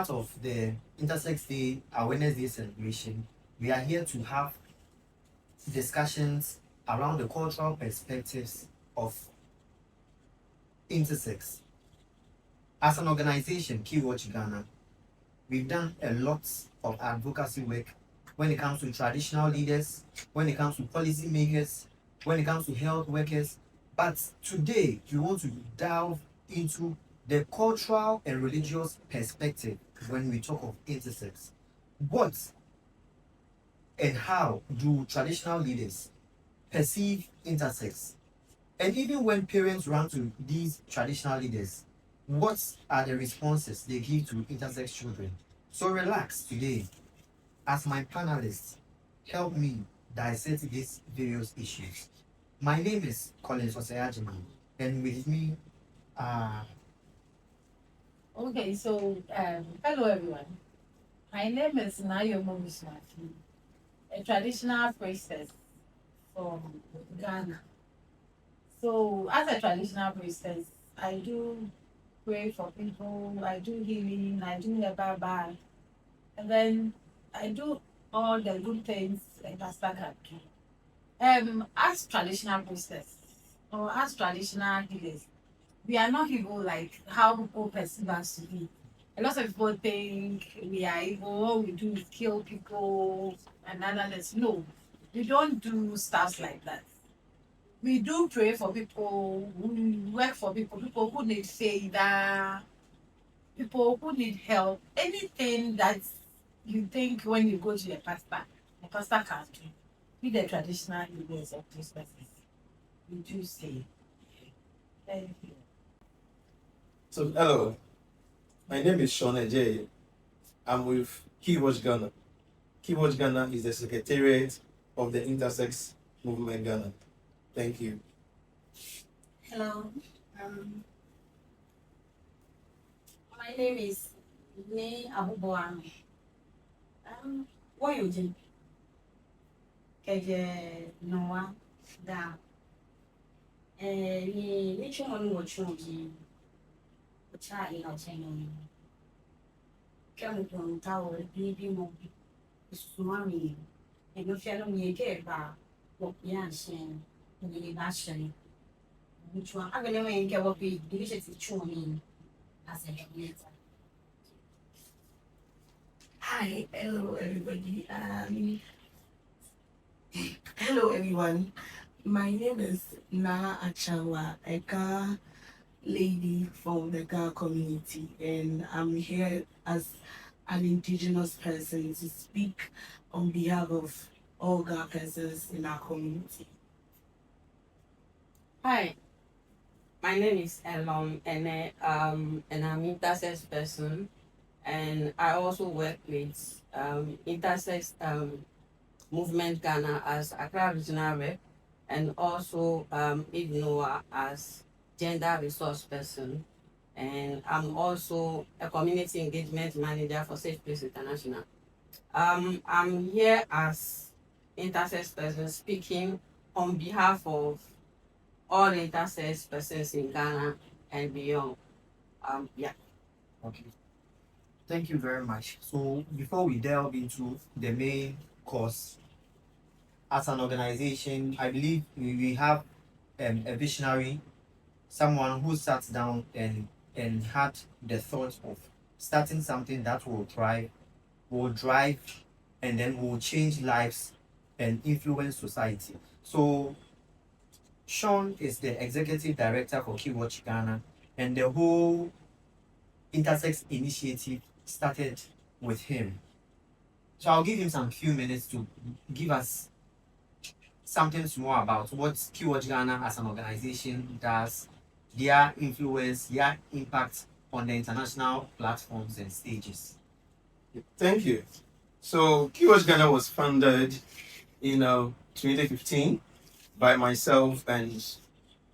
part of the Intersex Day Awareness Day celebration, we are here to have discussions around the cultural perspectives of intersex. As an organization, Keywatch Ghana, we've done a lot of advocacy work when it comes to traditional leaders, when it comes to policy makers, when it comes to health workers. But today, we want to delve into the cultural and religious perspective when we talk of intersex. What and how do traditional leaders perceive intersex? And even when parents run to these traditional leaders, what are the responses they give to intersex children? So relax today as my panelists help me dissect these various issues. My name is Collins Osayajima, and with me are Okay, so hello everyone. My name is Nayomo Mismati, a traditional priestess from Ghana. So, as a traditional priestess, I do pray for people, I do healing, I do the Baba, and then I do all the good things a pastor can do. As traditional priestess or as traditional healers, we are not evil like how people perceive us to be. A lot of people think we are evil, all we do is kill people and others. No, we don't do stuff like that. We do pray for people, we work for people who need favor, people who need help, anything that you think when you go to the pastor can do. We the traditional leaders of this person, we do say thank you. So, hello, my name is Sean Ejay. I'm with Keywatch Ghana. Keywatch Ghana is the secretariat of the Intersex Movement Ghana. Thank you. Hello. Um, my name is Ne Abubuan. What you do? Keje Noah da. Ni chuma no chuma cha ina cheno. Kemu kontawo bibi mo sumami. No fiano mi ke ba wo yan shen. Ni ba shen. Which one? I'm gonna make what we delicious chewing as a later. Hi, hello everybody. Hello everyone. My name is Nana Achawa, a Ga lady from the Ga community, and I'm here as an indigenous person to speak on behalf of all Ga persons in our community. Hi, my name is Elon and I'm intersex person, and I also work with intersex movement Ghana as Accra regional rep, and also Ignoa as gender resource person, and I'm also a community engagement manager for Safe Place International. I'm here as intersex person speaking on behalf of all intersex persons in Ghana and beyond. Yeah. okay. Thank you very much. So before we delve into the main course, as an organization, I believe we have a visionary, someone who sat down and had the thought of starting something that will thrive, will drive, and then will change lives and influence society. So Sean is the executive director for Keywatch Ghana, and the whole Intersex initiative started with him. So I'll give him some few minutes to give us something more about what Keywatch Ghana as an organization does, their influence, their impact on the international platforms and stages. Thank you. So, Keywatch Ghana was founded in 2015 by myself and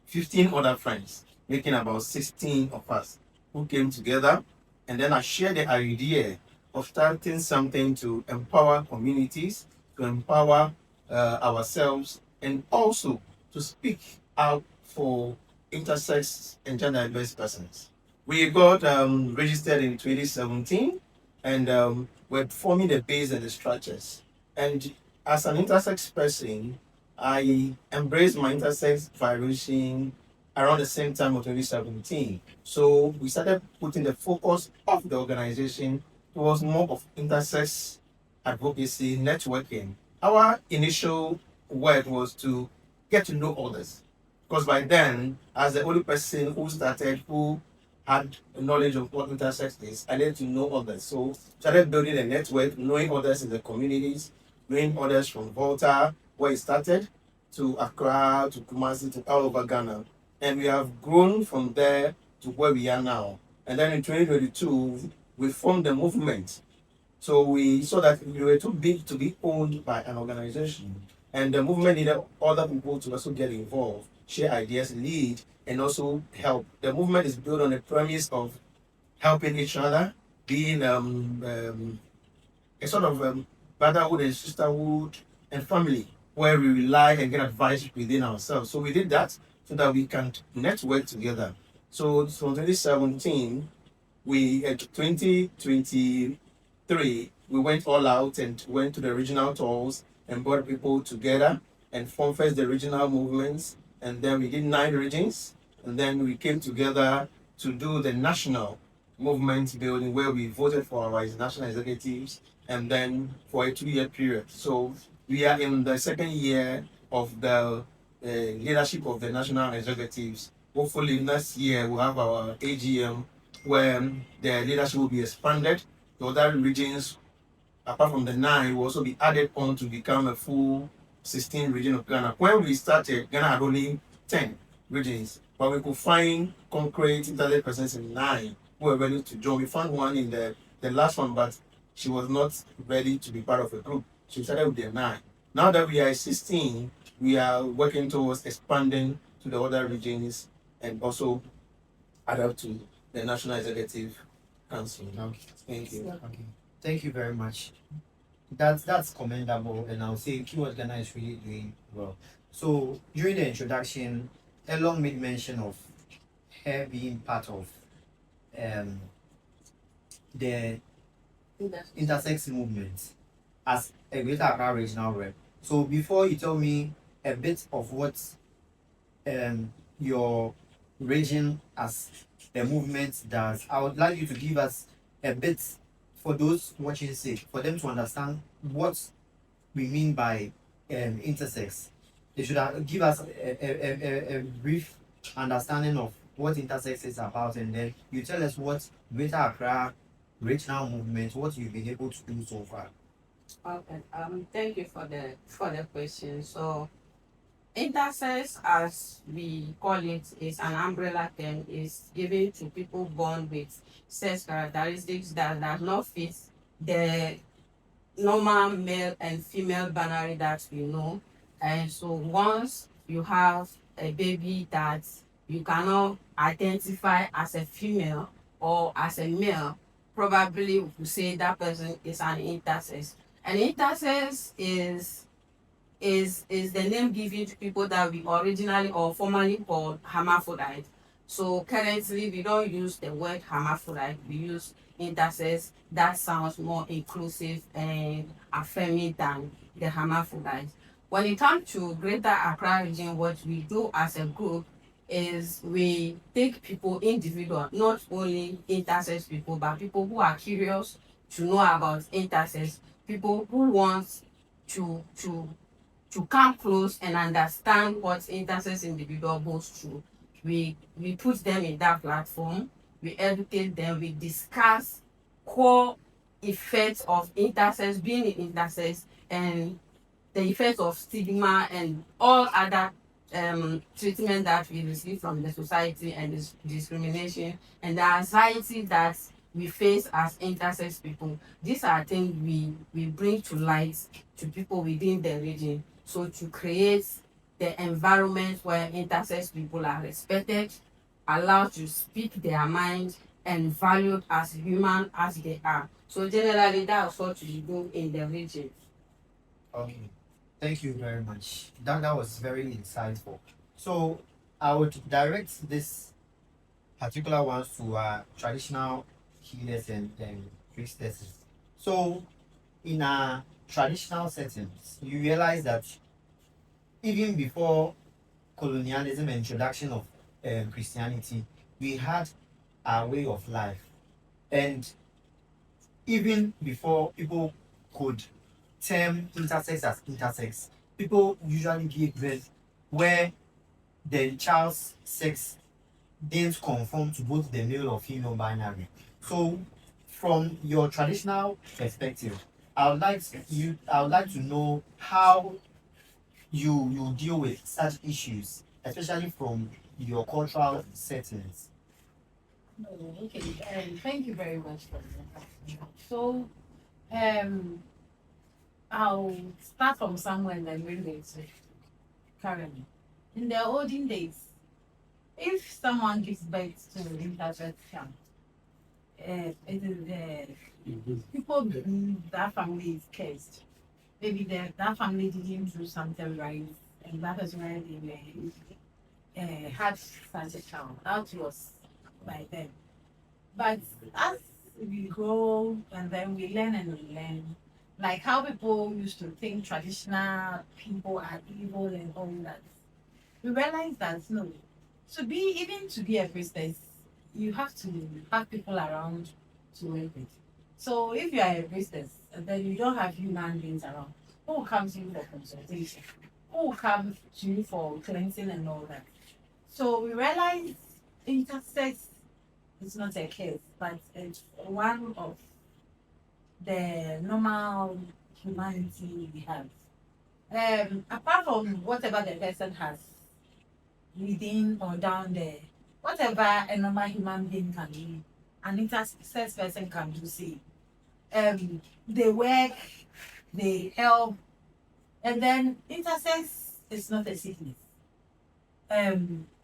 15 other friends, making about 16 of us who came together. And then I shared the idea of starting something to empower communities, to empower ourselves, and also to speak out for intersex and gender diverse persons. We got registered in 2017, and we're forming the base and the structures. And as an intersex person, I embraced my intersex vibration around the same time of 2017. So we started putting the focus of the organization towards more of intersex advocacy, networking. Our initial word was to get to know others. Because by then, as the only person who started, who had knowledge of what intersex is, I needed to know others. So started building a network, knowing others in the communities, knowing others from Volta, where it started, to Accra, to Kumasi, to all over Ghana. And we have grown from there to where we are now. And then in 2022, we formed a movement. So we saw that we were too big to be owned by an organization. And the movement needed other people to also get involved, share ideas, lead, and also help. The movement is built on the premise of helping each other, being a sort of brotherhood and sisterhood and family, where we rely and get advice within ourselves. So we did that so that we can network together. So from 2017, we at 2023, we went all out and went to the regional tours and brought people together and formed first the regional movements. And then we did 9 regions. And then we came together to do the national movement building where we voted for our national executives and then for a 2-year period. So we are in the second year of the leadership of the national executives. Hopefully next year we'll have our AGM where the leadership will be expanded to other regions. Apart from the 9, will also be added on to become a full 16 region of Ghana. When we started, Ghana had only 10 regions, but we could find concrete intelligent persons in 9 who were ready to join. We found one in the last one, but she was not ready to be part of a group. So we started with the 9. Now that we are 16, we are working towards expanding to the other regions and also add up to the National Executive Council. Okay. Thank you. Okay. Thank you very much. That's commendable, and I'll say Keyword Ghana is really doing well. So during the introduction, Elon made mention of her being part of um, the intersex movement as a Greater Accra regional rep. So before you tell me a bit of what your region as a movement does, I would like you to give us a bit for those watching sake, for them to understand what we mean by intersex. They should give us a brief understanding of what intersex is about, and then you tell us what Greater Accra regional movement, what you've been able to do so far. Okay. Thank you for the question. So, intersex, as we call it, is an umbrella term. Is given to people born with sex characteristics that does not fit the normal male and female binary that we know. And so, once you have a baby that you cannot identify as a female or as a male, probably we could say that person is an intersex. And intersex is the name given to people that we originally or formerly called hermaphrodite. So currently we don't use the word hermaphrodite, we use intersex. That sounds more inclusive and affirming than the hermaphrodite. When it comes to Greater Accra region, what we do as a group is we take people individual, not only intersex people, but people who are curious to know about intersex, people who want to come close and understand what intersex individual goes through. We put them in that platform, we educate them, we discuss core effects of intersex, being in intersex, and the effects of stigma and all other treatment that we receive from the society and this discrimination and the anxiety that we face as intersex people. These are things we bring to light to people within the region. So to create the environment where intersex people are respected, allowed to speak their mind, and valued as human as they are. So generally, that's what we do in the region. Okay. Thank you very much. That was very insightful. So I would direct this particular ones to traditional healers and priestesses. So, in our traditional settings, you realize that even before colonialism and introduction of Christianity, we had our way of life. And even before people could term intersex as intersex, people usually give birth where the child's sex didn't conform to both the male or female binary. So, from your traditional perspective, I would like to know how you deal with such issues, especially from your cultural settings. No, okay. Thank you very much for that. So, um, I'll start from somewhere and then bring it to currently. In the olden days, if someone gives birth to an intersex child, it is people believe that family is cursed. Maybe that family didn't do something right, and that is why they had such a child. That was by them. But as we grow and then we learn and we learn, like how people used to think traditional people are evil and all that, we realize that no, to be a priestess, you have to have people around to work with. So if you are a priestess and then you don't have human beings around, who comes to you for consultation? Who comes to you for cleansing and all that? So we realize intersex is not a case, but it's one of the normal humanity we have. Apart from whatever the person has within or down there, whatever a normal human being can do, an intersex person can do, see. They work, they help, and then intersex is not a sickness.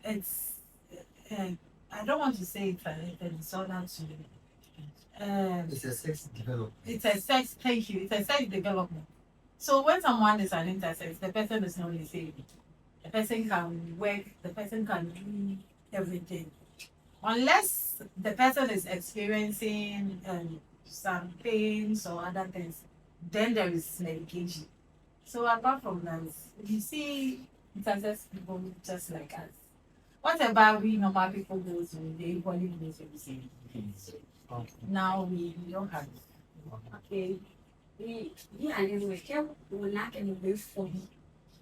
It's I don't want to say it's a disorder to It's a sex development. it's a sex thank you, it's a sex development. So when someone is an intersex, the person is not disabled. The person can work, the person can do everything. Unless the person is experiencing some pains or other things, then there is medication. So apart from that, you see intersex people just like us. Whatever we normal people go through, they equally go through the same. So Okay. now we don't have it. Okay. Ni ane mo ke wo na ke no be fo bi.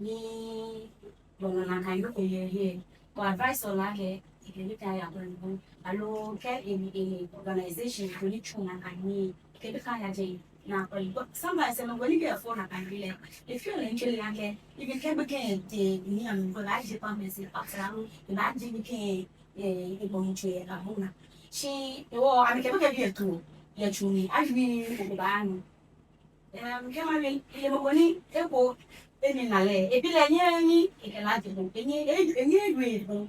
Ni bono na kan ko ye he. Ko advice ola ke ikeli ka ya ko no. Alo ke in organization ko ni chuna kan ni ke be ka ya je na ko ni. Somebody say no go ni be fo na kan bi le. If you like le ke if you can be ke de ni am ko la je pa me se after na je bi ke e bo ni che na ho na. She wo ane ke be ke bi etu. Ya chuni ajbi ko ba no. Kama ile mboni eko eni nale ebile nyenyi ikela jibu enyi edwe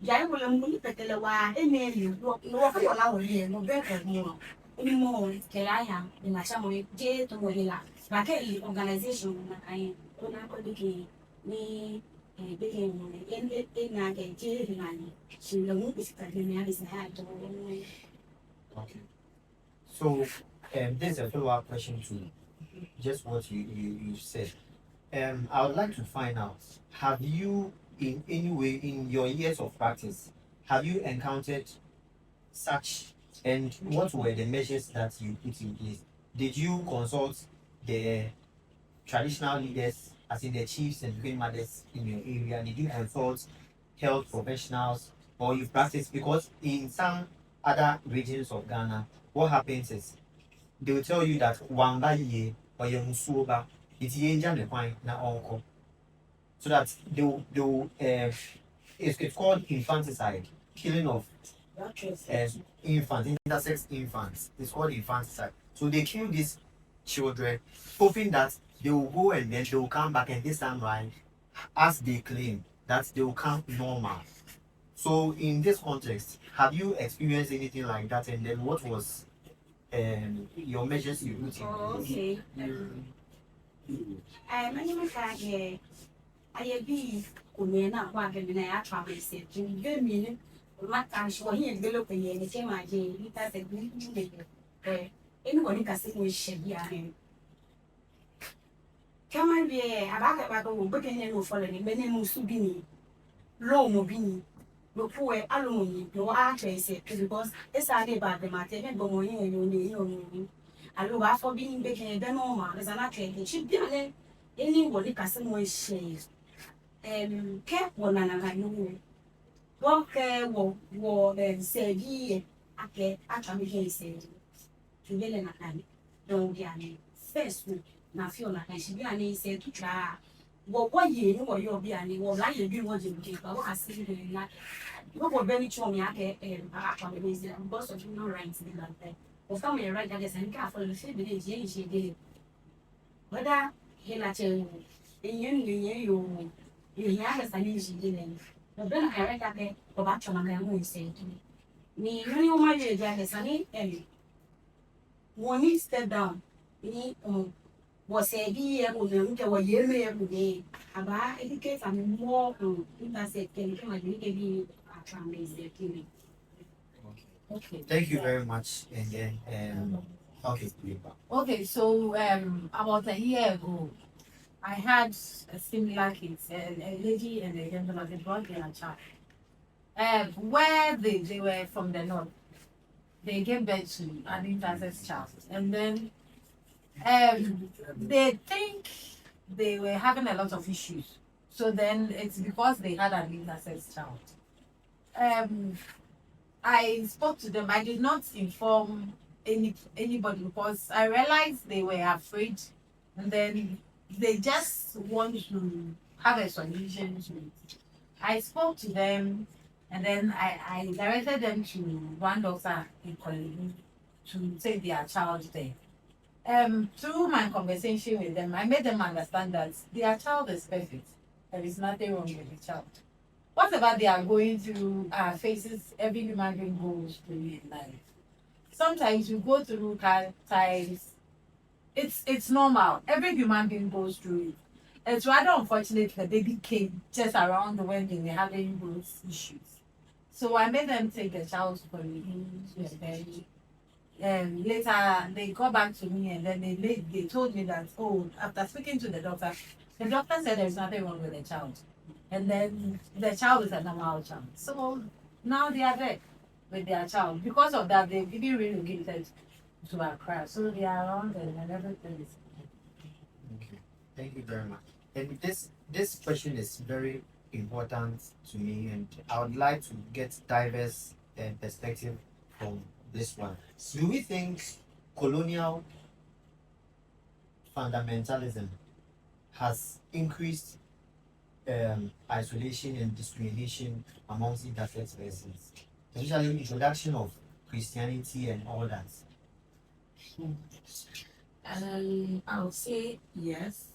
jai ko mboni petele wa eni eli no ko la wo ye no be ko mo eni mo ke ya ni ma sha mo je to mo la ba ke organization na ai ko na ko diki ni be ke mo en na ke je ni ni shi lo mu bisika ni ya bisa ha to Okay. So, this is a follow-up question to just what you said. I would like to find out, have you in any way in your years of practice, have you encountered such, and what were the measures that you put in place? Did you consult the traditional leaders, as in the chiefs and grandmothers in your area? Did you consult health professionals, or you practice? Because in some other regions of Ghana, what happens is they will tell you that one by year or your musuba, it's the wine na uncle. So that they will it's called infanticide, killing of infants, intersex infants. It's called infanticide. So they kill these children, hoping that they will go and then they will come back, and this time right, as they claim that they will come normal. So in this context, have you experienced anything like that? And then what was your measures you put in place? okay. My name is I be Kumena, one can I travel said, Jimmy, good meaning. What can show him develop a year, the same idea, that's a good anybody can say we should be a come on, be a but then you follow me, but then Musubini, low mobini, no poor alumni, no actress, because it's a day about the matter, but when you I look out for being baking the normal, there's an actress, she'd be anybody can say we share. Care one and I know. What care war then say ye, I care, actually say. To be an account, don't be an first week. Now feel like I should be an say to try. What ye know you'll be an or like you do what you do, but what I see in that. What will very show me actually is boss of human rights be like that. Or family right that is and careful the same village ye she did. Whether he not you have a easy dealing. But then I read that day about your man who say to me. Me, you my dear, the sunny, and when he step down, he was a year with them, there were year every day. About educate and more intersect can come and be a family. Okay. Thank you very much. And then, okay, Okay, so about a year ago, I had a similar case, a lady and a gentleman, they brought their child. Where they were from the north, they gave birth to an intersex child. And then they think they were having a lot of issues. So then it's because they had an intersex child. I spoke to them. I did not inform anybody because I realized they were afraid, and then they just want to have a solution to it. I spoke to them, and then I directed them to one doctor in Kolini to take their child there. Through my conversation with them, I made them understand that their child is perfect. There is nothing wrong with the child. Whatever they are going through are phases every human being goes through in life. Sometimes you go through hard times. It's normal. Every human being goes through it. It's rather unfortunate the baby came just around when they were having those issues. So I made them take the child for review, and later they got back to me and then they told me that, oh, after speaking to the doctor said there's nothing wrong with the child. And then the child is a normal child. So now they are there with their child. Because of that, they've even relocated to Accra. So they are around and everything is okay. Thank you very much. And this question is very important to me, and I would like to get diverse perspective from this one. Do we think colonial fundamentalism has increased isolation and discrimination amongst intersex persons, especially introduction of Christianity and all that? I'll say yes,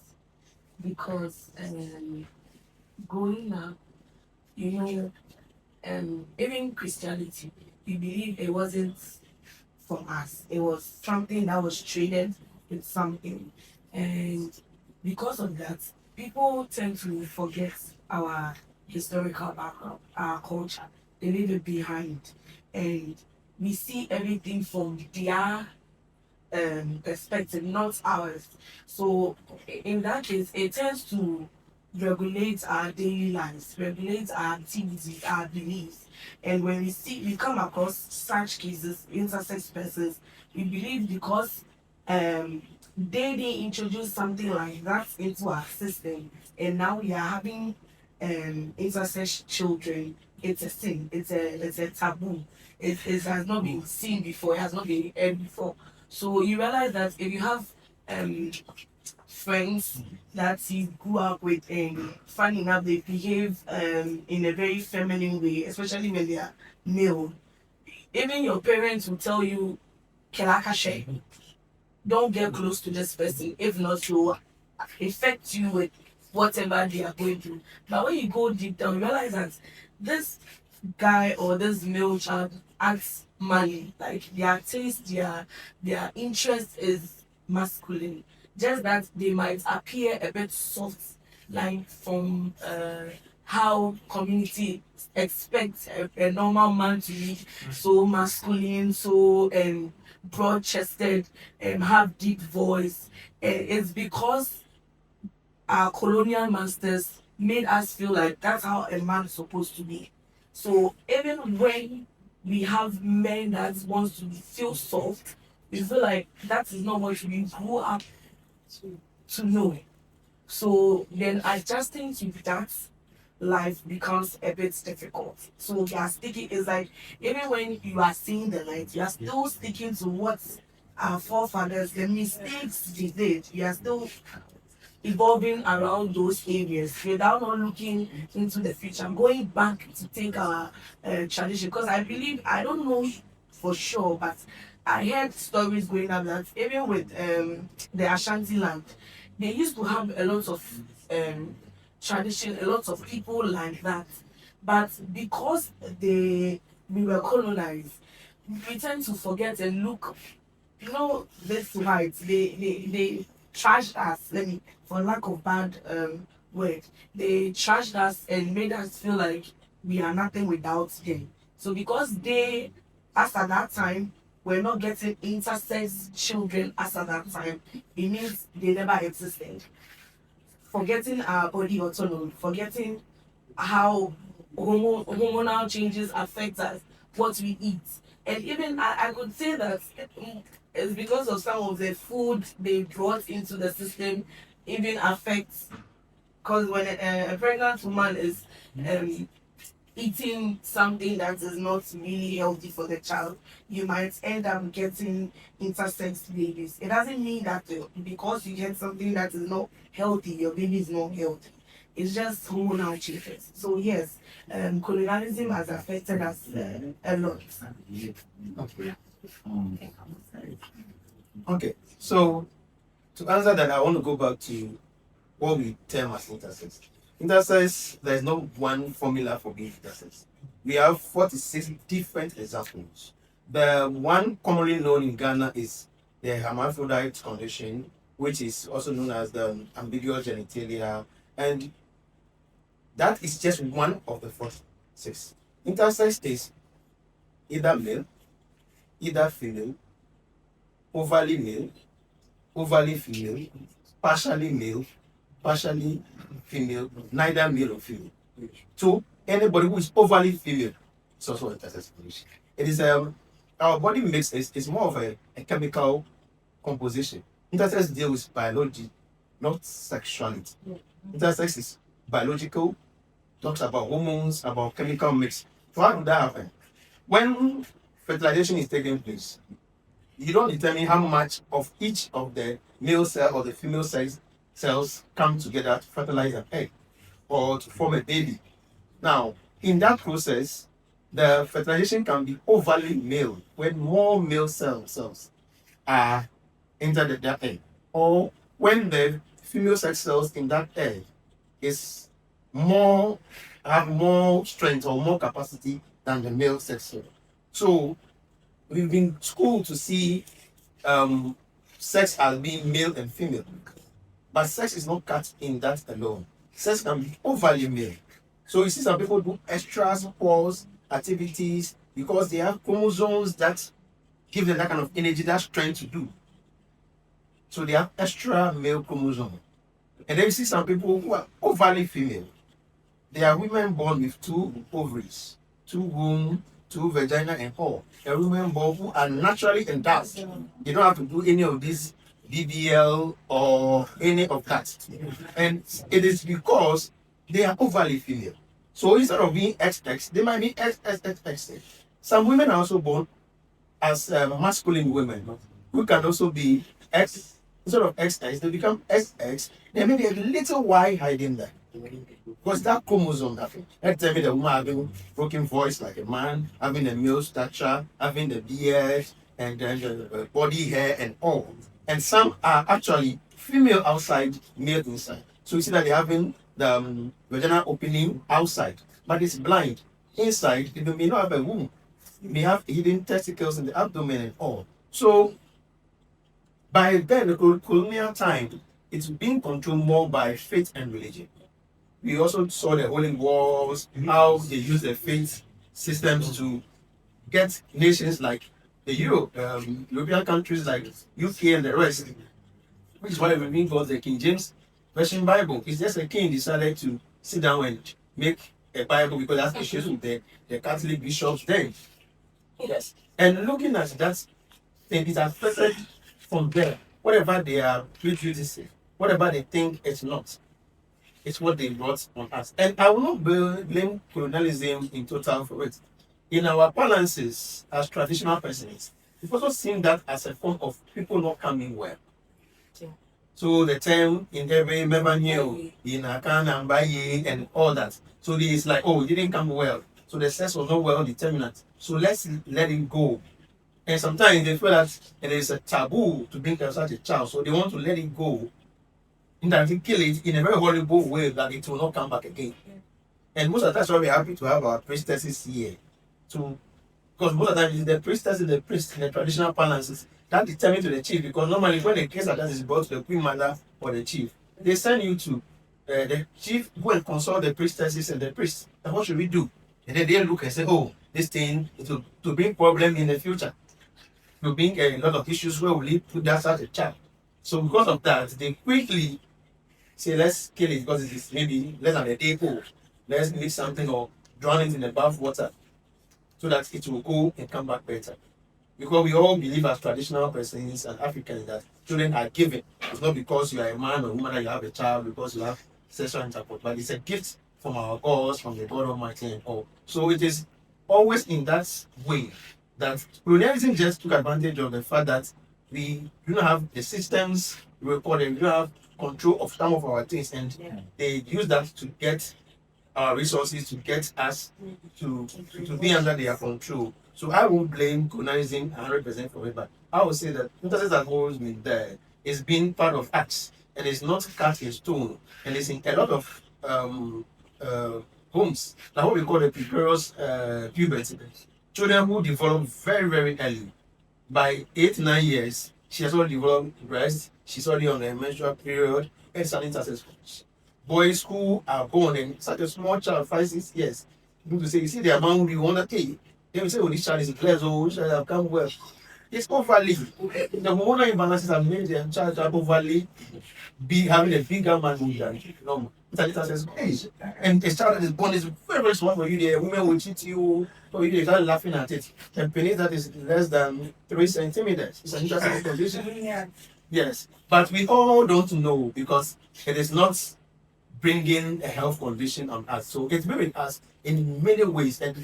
because growing up, you know, even Christianity, we believe it wasn't for us. It was something that was traded with something. And because of that, people tend to forget our historical background, our culture. They leave it behind. And we see everything from their perspective, not ours. So in that case, it tends to regulate our daily lives, regulate our activities, our beliefs. And when we come across such cases, intersex persons, we believe because they didn't introduce something like that into our system, and now we are having intersex children. It's a sin. It's a taboo. It has not been seen before. It has not been heard before. So you realize that if you have friends that you grew up with, and funny enough, they behave in a very feminine way, especially when they are male. Even your parents will tell you, "Kelakashe, don't get close to this person, if not, it will affect you with whatever they are going through." But when you go deep down, you realize that this guy or this male child acts manly, like their taste, their interest is masculine. Just that they might appear a bit soft, like from how community expects a normal man to be so masculine, so broad-chested, have deep voice. It's because our colonial masters made us feel like that's how a man is supposed to be. So even when we have men that wants to feel soft, we feel like that is not what we grew up to know. So then adjusting to that life becomes a bit difficult. So you are sticking, it's like even when you are seeing the light, you are still sticking to what our forefathers, the mistakes they did. You are still evolving around those areas without not looking into the future, going back to take our tradition. Because I believe, I don't know for sure, but I heard stories going up that even with the Ashanti land, they used to have a lot of tradition, a lot of people like that. But because we were colonized, we tend to forget and look, this white, they trashed us, let me, for lack of bad word, they trashed us and made us feel like we are nothing without them. So because they, as at that time, were not getting intersex children as at that time, it means they never existed. Forgetting our body autonomy, forgetting how hormonal changes affect us, what we eat. And even I could say that it's because of some of the food they brought into the system, even affects, because when a pregnant woman is eating something that is not really healthy for the child, you might end up getting intersex babies. It doesn't mean that because you get something that is not healthy, your baby is not healthy. It's just hormonal changes. So yes, colonialism has affected us a lot. Okay. Okay. So to answer that, I want to go back to what we term as intersex. Intersex, there is no one formula for being intersex. We have 46 different examples. The one commonly known in Ghana is the hermaphrodite condition, which is also known as the ambiguous genitalia, and that is just one of the 46. Intersex is either male, either female, overly male, overly female, partially female, neither male or female. So anybody who is overly female is also intersex condition. It is our body mix is more of a chemical composition. Intersex deals with biology, not sexuality. Intersex is biological, talks about hormones, about chemical mix. So how did that happen? When fertilization is taking place, you don't determine how much of each of the male cell or the female cells come together to fertilize an egg or to form a baby. Now, in that process, the fertilization can be overly male, when more male cells are entered that egg, or when the female sex cells in that egg is more have more strength or more capacity than the male sex cell. So we've been schooled to see sex as being male and female, but sex is not cut in that alone. Sex can be overly male. So you see some people do extra sports activities because they have chromosomes that give them that kind of energy, that strength to do. So they have extra male chromosome. And then you see some people who are overly female. They are women born with 2 ovaries, 2 womb, 2 vagina, and all. They are women born who are naturally endowed. They don't have to do any of this BBL or any of that. And it is because they are overly female. So instead of being XX, they might be XXXX. Some women are also born as masculine women who can also be X. Instead of XX, they become XX. There may be a little Y hiding there. Because that chromosome, let's tell me the woman having broken voice like a man, having a male stature, having the beard, and then the body hair and all. And some are actually female outside, male inside. So you see that they're having the vaginal opening outside, but it's blind. Inside, it may not have a womb. It may have hidden testicles in the abdomen and all. So by then, the colonial time, it's being controlled more by faith and religion. We also saw the holy wars, how they use the faith systems to get nations like the Europe, European countries like UK and the rest, which is why we being called the King James Version Bible. It's just a king decided to sit down and make a Bible because that's issues with the Catholic bishops then. Yes. And looking at that thing, it affected from there. Whatever they are prejudicing, whatever they think it's not, it's what they brought on us. And I will not blame colonialism in total for it. In our balances as traditional persons, we've also seen that as a form of people not coming well. So the term in every member knew in Akan and Baye and all that. So it's like, oh, it didn't come well. So the sex was not well determinant. So let's let it go. And sometimes they feel that it is a taboo to bring such a child. So they want to let it go. And that kill it in a very horrible way that it will not come back again. And most of the time, we're happy to have our priestesses here. So, because most of the time, it's the priestess and the priest in the traditional balances that determine to the chief. Because normally, when a case like that is brought to the queen mother or the chief, they send you to the chief, go and consult the priestesses and the priest. And what should we do? And then they look and say, oh, this thing is to bring problem in the future. To bring a lot of issues where we lead to that such a child. So, because of that, they quickly say, let's kill it because it is maybe less than a day old. Let's make something or drown it in the bath water so that it will go and come back better. Because we all believe as traditional persons and Africans that children are given. It's not because you are a man or woman that you have a child, because you have sexual intercourse, but it's a gift from our gods, from the God Almighty and all. So it is always in that way that colonialism just took advantage of the fact that we do not have the systems recorded, we don't have control of some of our things, and they use that to get our resources, to get us to be under their control. So I won't blame colonialism 100% for it, but I would say that intersex has always been there. It's been part of us, and it's not cut in stone, and it's in a lot of homes. Like what we call the precarious puberty. Children who develop very, very early. By 8-9 years, she has already developed breast, she's already on a menstrual period, and it's an intersex. Boys who are born in such a small child, 5-6 years, people say, you see the amount we want to hey, they will say, oh, this child is blessed, oh, this child have come well. It's overly. The hormonal imbalances have made the child overly be having a bigger manhood than normal. Says, hey, and a child that is born is very, very small for you. The women will cheat you, so you start laughing at it. And penis that is less than 3 centimeters. It's an interesting condition. Yes, but we all don't know because it is not bringing a health condition on us. So it's been with us in many ways, and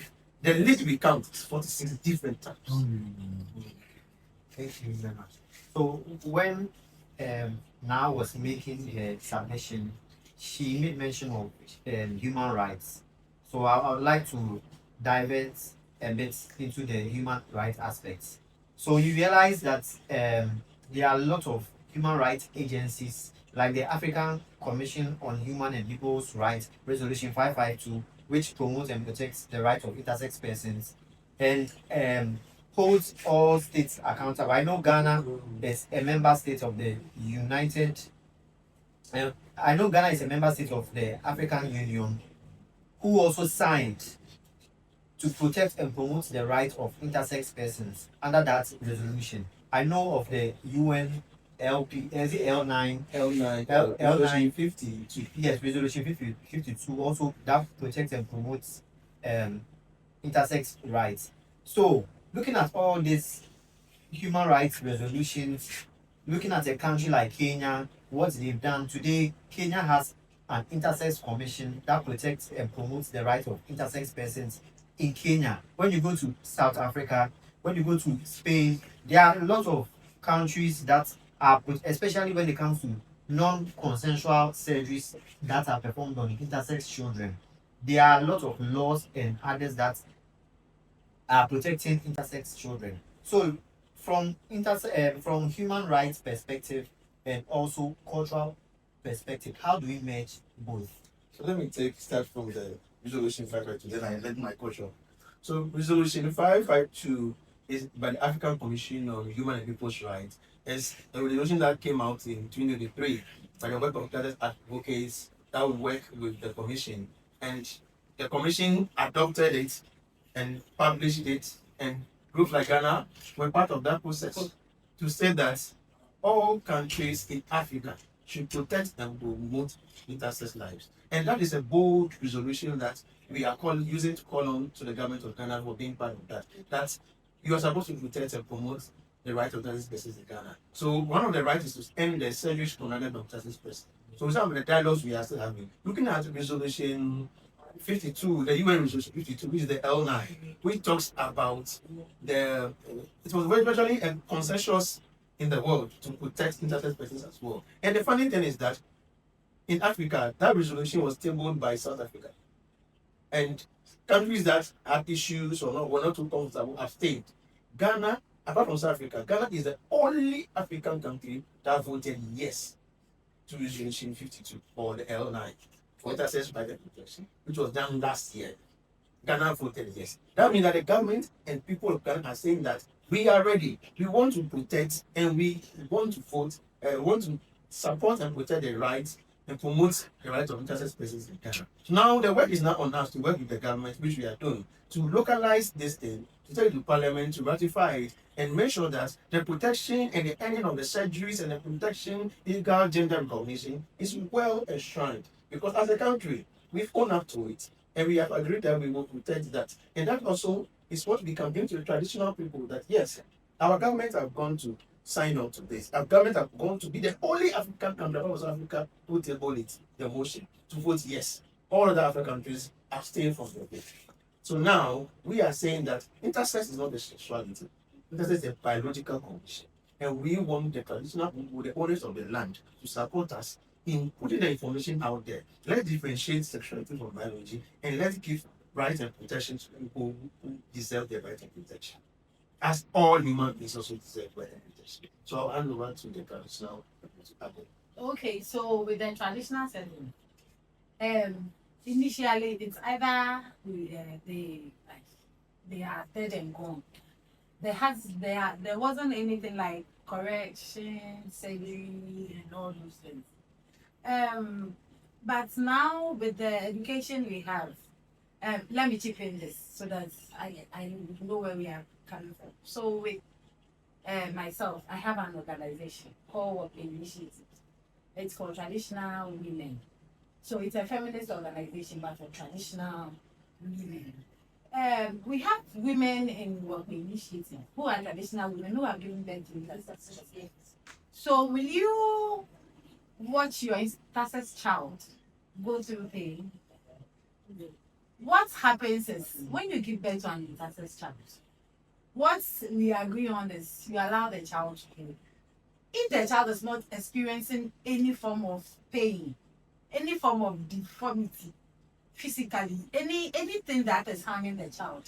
the list we count is 46 different types. Thank you very much. So when Now was making her submission, she made mention of human rights. So I would like to divert a bit into the human rights aspects. So you realize that there are a lot of human rights agencies like the African Commission on Human and People's Rights, Resolution 552, which promotes and protects the rights of intersex persons and holds all states accountable. I know Ghana is a member state of the United. I know Ghana is a member state of the African Union, who also signed to protect and promote the rights of intersex persons under that resolution. I know of the UN LP, is it L9? L9, 52. Yes, resolution 52 also that protects and promotes intersex rights. So, looking at all these human rights resolutions, looking at a country like Kenya, what they've done today, Kenya has an intersex commission that protects and promotes the rights of intersex persons in Kenya. When you go to South Africa, when you go to Spain, there are a lot of countries that are, especially when it comes to non-consensual surgeries that are performed on intersex children. There are a lot of laws and others that are protecting intersex children. So, from from human rights perspective and also cultural perspective, how do we merge both? So let me start from the resolution 552, then I let my culture. So resolution 552 is by the African Commission on Human and People's Rights. It's a resolution that came out in 2023 by the work of other advocates that work with the commission, and the commission adopted it and published it and groups like Ghana were part of that process to say that all countries in Africa should protect and promote intersex lives. And that is a bold resolution that we are using to call on to the government of Ghana for being part of that. That you are supposed to protect and promote the right of intersex persons in Ghana. So one of the rights is to end the surgery conducted on intersex persons. So some of the dialogues we are still having, looking at resolution 52, the UN resolution 52, which is the L9, which talks about it was virtually a consensus in the world to protect intersex persons as well. And the funny thing is that in Africa, that resolution was tabled by South Africa. And countries that had issues or not were not too comfortable abstained. Ghana, apart from South Africa, Ghana is the only African country that voted yes to resolution 52 or the L9 for intersex rights and protection, which was done last year. Ghana voted yes. That means that the government and people of Ghana are saying that we are ready. We want to protect and we want to vote, want to support and protect the rights and promote the rights of intersex persons in Ghana. So now the work is now on us to work with the government, which we are doing, to localize this thing, to take it to Parliament, to ratify it, and make sure that the protection and the ending of the surgeries and the protection legal gender recognition is well enshrined. Because as a country, we've owned up to it. And we have agreed that we will protect that. And that also is what we campaign to the traditional people that yes, our government have gone to sign up to this. Our government have gone to be the only African country of South Africa to table it, the motion, to vote yes. All other African countries abstain from the vote. So now we are saying that intersex is not a sexuality. Intersex is a biological condition. And we want the traditional people, the owners of the land, to support us in putting the information out there. Let's differentiate sexuality from biology and let's give rights and protection to people who deserve their right and protection. As all human beings also deserve right and protection. So I'll hand over to the traditional people. Okay, so with the traditional setting, initially it's either they are dead and gone. There wasn't anything like correction, surgery, and all those things. But now with the education we have, let me chip in this so that I know where we are coming from. So with myself, I have an organization called Work Initiative. It's for traditional women. So it's a feminist organization, but for traditional women. We have women in Work Initiative who are traditional women who are giving birth to intersex. So will you watch your intersex child go through pain? What happens is when you give birth to an intersex child, what we agree on is you allow the child to play. If the child is not experiencing any form of pain, any form of deformity, physically, anything that is harming the child,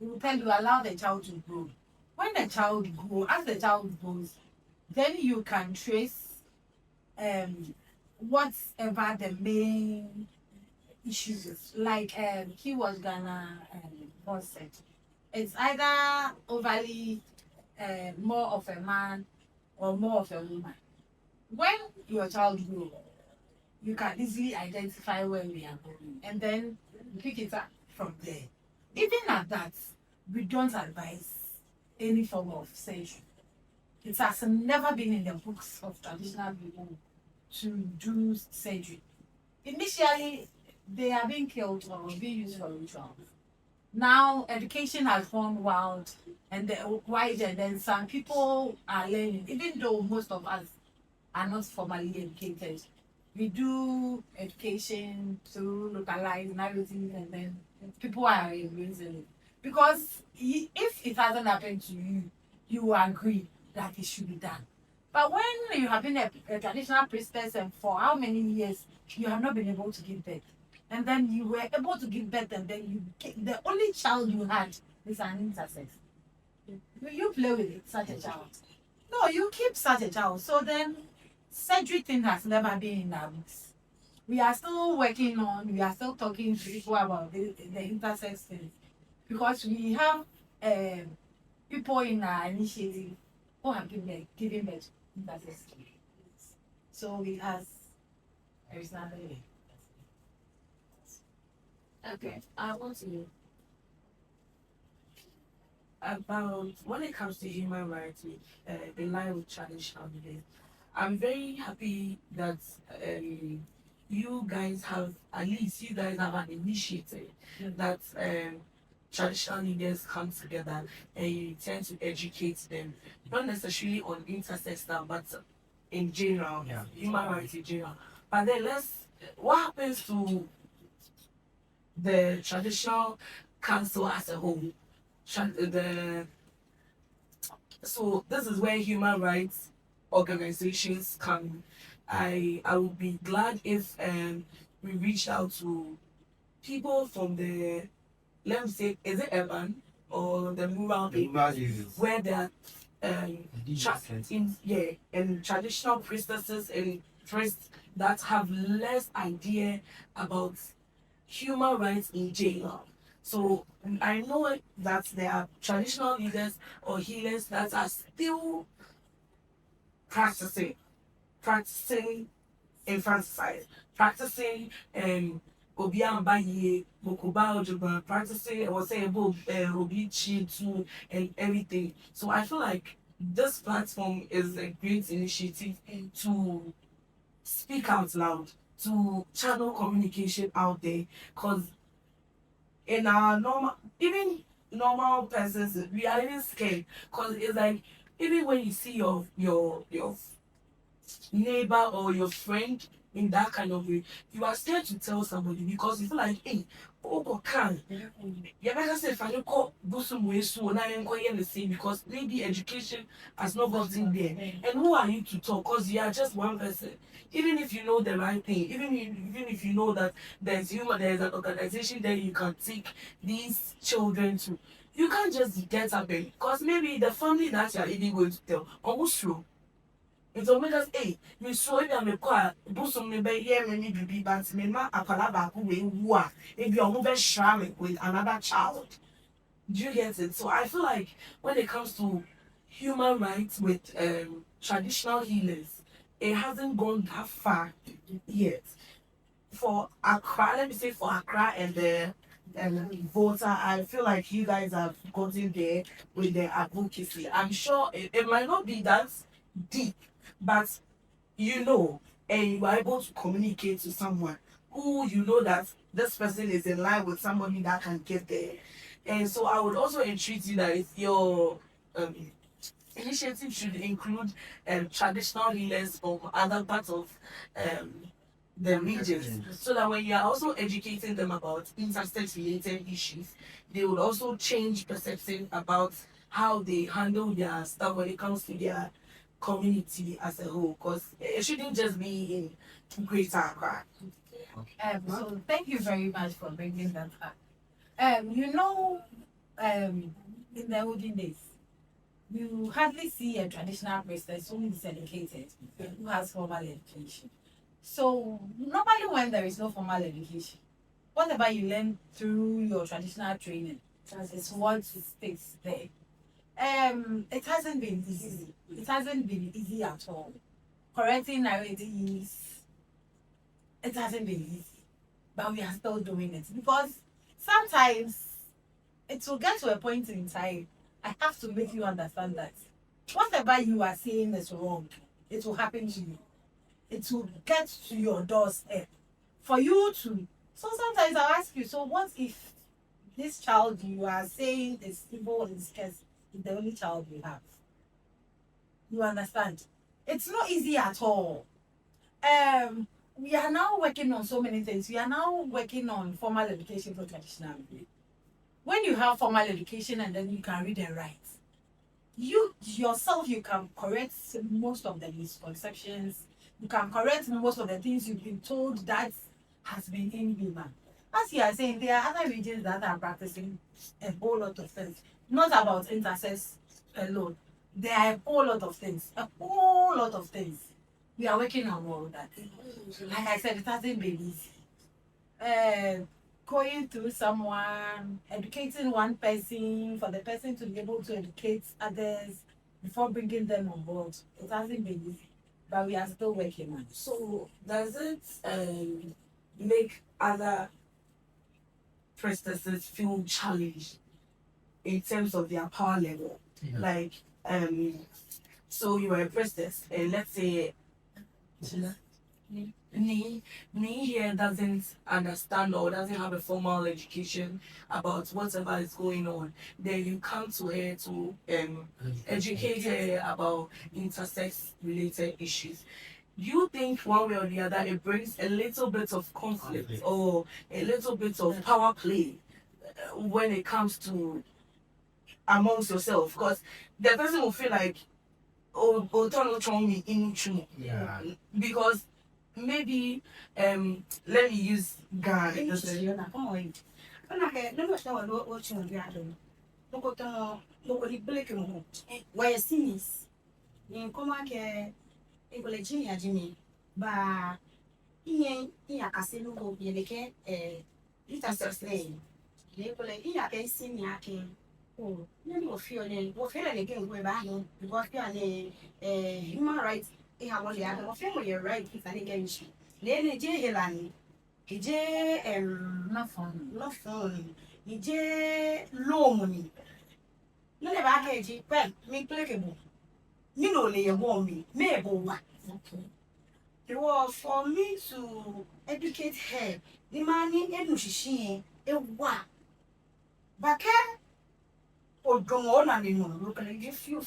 we will tell you allow the child to grow. When the child grows, as the child grows, then you can trace whatever the main issues is. Like he was Ghana boss said, it's either overly more of a man or more of a woman. When your child grows, you can easily identify where we are going and then pick it up from there. Even at that, we don't advise any form of surgery. It has never been in the books of traditional people to do surgery. Initially, they are being killed or being used for rituals. Now, education has gone wild and wide, and then some people are learning, even though most of us are not formally educated. We do education to localize narrative, and then people are embracing it. Because if it hasn't happened to you, you will agree that it should be done. But when you have been a traditional priestess and for how many years you have not been able to give birth, and then you were able to give birth, and then the only child you had is an intersex. Will you play with it, such a child? No, you keep such a child. So then, surgery thing has never been in our books. We are still working on. We are still talking to people about the intersex thing because we have people in our initiative who have given birth to intersex. So we ask, there is nothing. Okay, I want to about when it comes to human rights in line with traditional beliefs, I'm very happy that you guys have, at least you guys have an initiative that traditional leaders come together and you tend to educate them, not necessarily on intersex stuff, but in general, Yeah. human rights in general. But then what happens to the traditional council as a whole? The So this is where human rights organizations come. I would be glad if we reach out to people from the, let me say, is it urban or the rural The rural areas. where there are Indigenous. and traditional priestesses and priests that have less idea about human rights in general. So I know that there are traditional leaders or healers that are still practicing infanticide, practicing obiamba ye, mokuba ojuba, practicing or say obi chitu and everything. So I feel like this platform is a great initiative to speak out loud, to channel communication out there, because in our normal, even normal persons, we are even scared because it's like even when you see your neighbor or your friend in that kind of way, you are scared to tell somebody because you feel like, hey, oh, can you better say if I don't call Busum way soon, I ain't going to say because maybe education has not gotten there. And who are you to talk? Because you are just one person. Even if you know the right thing, even if you know that there's an organization that you can take these children to, you can't just get up and because maybe the family that you are even going to tell, almost true. It will make us, hey, me so if I'm a car, bosom me by here, me be but me ma apalaba who we war, if you're moving shram with another child. Do you get it? So I feel like when it comes to human rights with traditional healers, it hasn't gone that far yet. For Accra, let me say for Accra and the voter, I feel like you guys have gotten there with the advocacy. I'm sure it might not be that deep, but you know, and you are able to communicate to someone who you know that this person is in line with somebody that can get there. And so I would also entreat you that if your um, initiative should include traditional healers from other parts of um, the regions, so that when you are also educating them about intersex related issues, they would also change perception about how they handle their stuff when it comes to their community as a whole. Because it shouldn't just be in Greater Accra. So thank you very much for bringing that up. In the olden days, you hardly see a traditional priestess who is educated, who has formal education. So normally when there is no formal education, whatever you learn through your traditional training is what stays there. It hasn't been easy. It hasn't been easy at all. Correcting narratives, it hasn't been easy. But we are still doing it because sometimes it will get to a point in time. I have to make you understand that whatever you are saying is wrong. It will happen to you. It will get to your doorstep for you to. So sometimes I'll ask you, so what if this child you are saying is evil is cursed is the only child you have? You understand? It's not easy at all. We are now working on so many things. We are now working on formal education for traditional. When you have formal education and then you can read and write, you yourself you can correct most of the misconceptions. You can correct most of the things you've been told that has been inhuman. As you are saying, there are other regions that are practicing a whole lot of things, not about intersex alone. There are a whole lot of things, a whole lot of things. We are working on all that. Like I said, it hasn't been easy. Going through someone, educating one person, for the person to be able to educate others before bringing them on board. It hasn't been easy, but we are still working on it. So does it make other priestesses feel challenged in terms of their power level. Yeah. Like, so you are a priestess, and let's say Ni here doesn't understand or doesn't have a formal education about whatever is going on. Then you come to her to educate her about intersex related issues. Do you think one way or the other it brings a little bit of conflict or a little bit of power play when it comes to amongst yourself? Because the person will feel like, oh, don't tell me in Yeah. because maybe let me use Ghana. Why seniors? In Comake, in Colleginia Jimmy, ba in Casino go be a intersex lane. Nicola, in senior king. Oh, no feeling, what feeling again, we're back because you are a human rights. I have only other family right if I get you. Lady J. Helani, J. Not fun. Not phone, J. Low money. None of our age, well, me placable. You know, lay a woman, maybe what. Okay. It was for me to educate her. The money, and she, a what. But or don't want any more. Look at you, feel.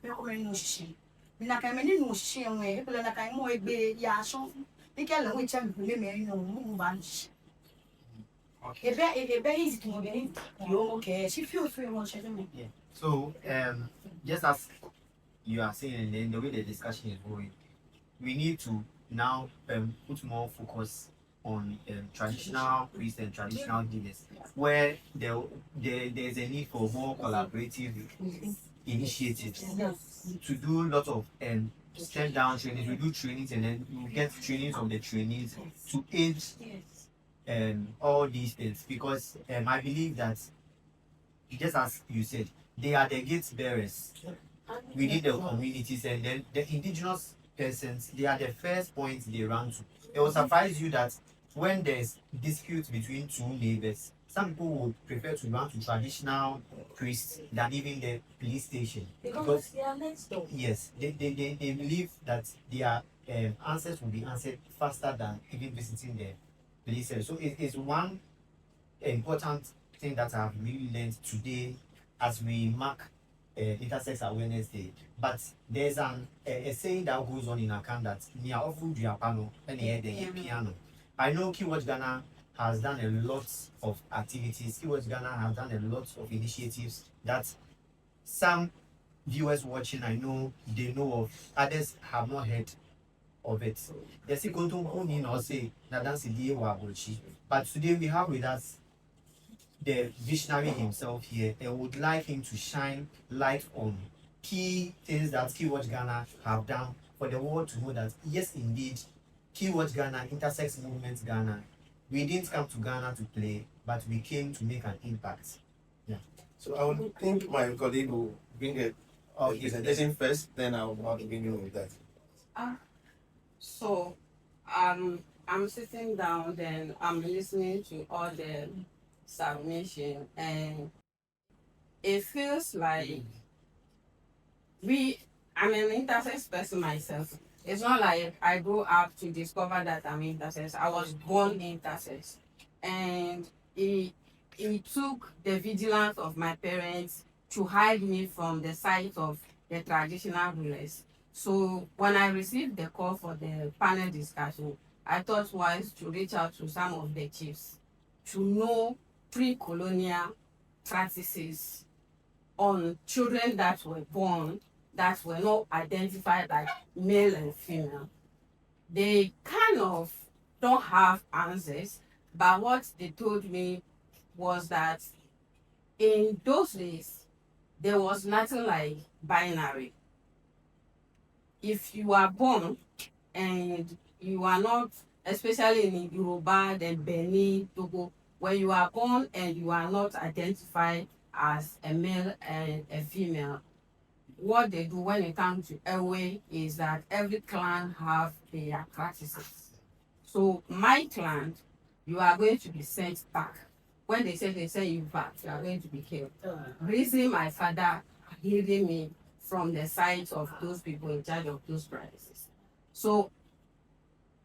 Me come in no shi. Me na kai me ni no shi enwe. E bele na kai mo egbe ya so. Me ke le we chem me no mu ban shi. Okay. Ebe easy to mo be you okay. She feel mo she me. Yeah. So just as you are saying, and then the way the discussion is going, we need to now put more focus on traditional priests and traditional healers, where there's a need for more collaborative initiatives to do a lot of step down trainings. We do trainings and then we get trainings of the trainees to aid all these things, because I believe that, just as you said, they are the gate bearers within the communities, and then the indigenous persons, they are the first points they run to. It will surprise you that when there's dispute between two neighbors, some people would prefer to run to traditional priests than even the police station, because they are next door. yes, they believe that their answers will be answered faster than even visiting the police station. So it is one important thing that I've really learned today as we mark Intersex Awareness Day. But there's a saying that goes on in account that "Nia often do piano and the piano." I know Keyword Ghana has done a lot of activities. Keyword Ghana has done a lot of initiatives that some viewers watching, I know they know of, others have not heard of it. But today we have with us the visionary himself here, and would like him to shine light on key things that Keyword Ghana have done for the world to know that yes, indeed, Keyword Ghana, Intersex Movement Ghana, we didn't come to Ghana to play, but we came to make an impact. Yeah. So I would think my colleague will bring a presentation first, then I'll begin with that. So I'm sitting down, then I'm listening to all the submission, and it feels like I'm an intersex person myself. It's not like I grew up to discover that I'm intersex. I was born intersex, and it took the vigilance of my parents to hide me from the sight of the traditional rulers. So when I received the call for the panel discussion, I thought wise to reach out to some of the chiefs to know pre-colonial practices on children that were born that were not identified like male and female. They kind of don't have answers, but what they told me was that in those days, there was nothing like binary. If you are born and you are not, especially in Yoruba, then Benin, Togo, when you are born and you are not identified as a male and a female, what they do when it comes to Ewe is that every clan have their practices. So my clan, you are going to be sent back when they say you back, you are going to be killed. Reason my father hiding me from the sight of those people in charge of those premises. So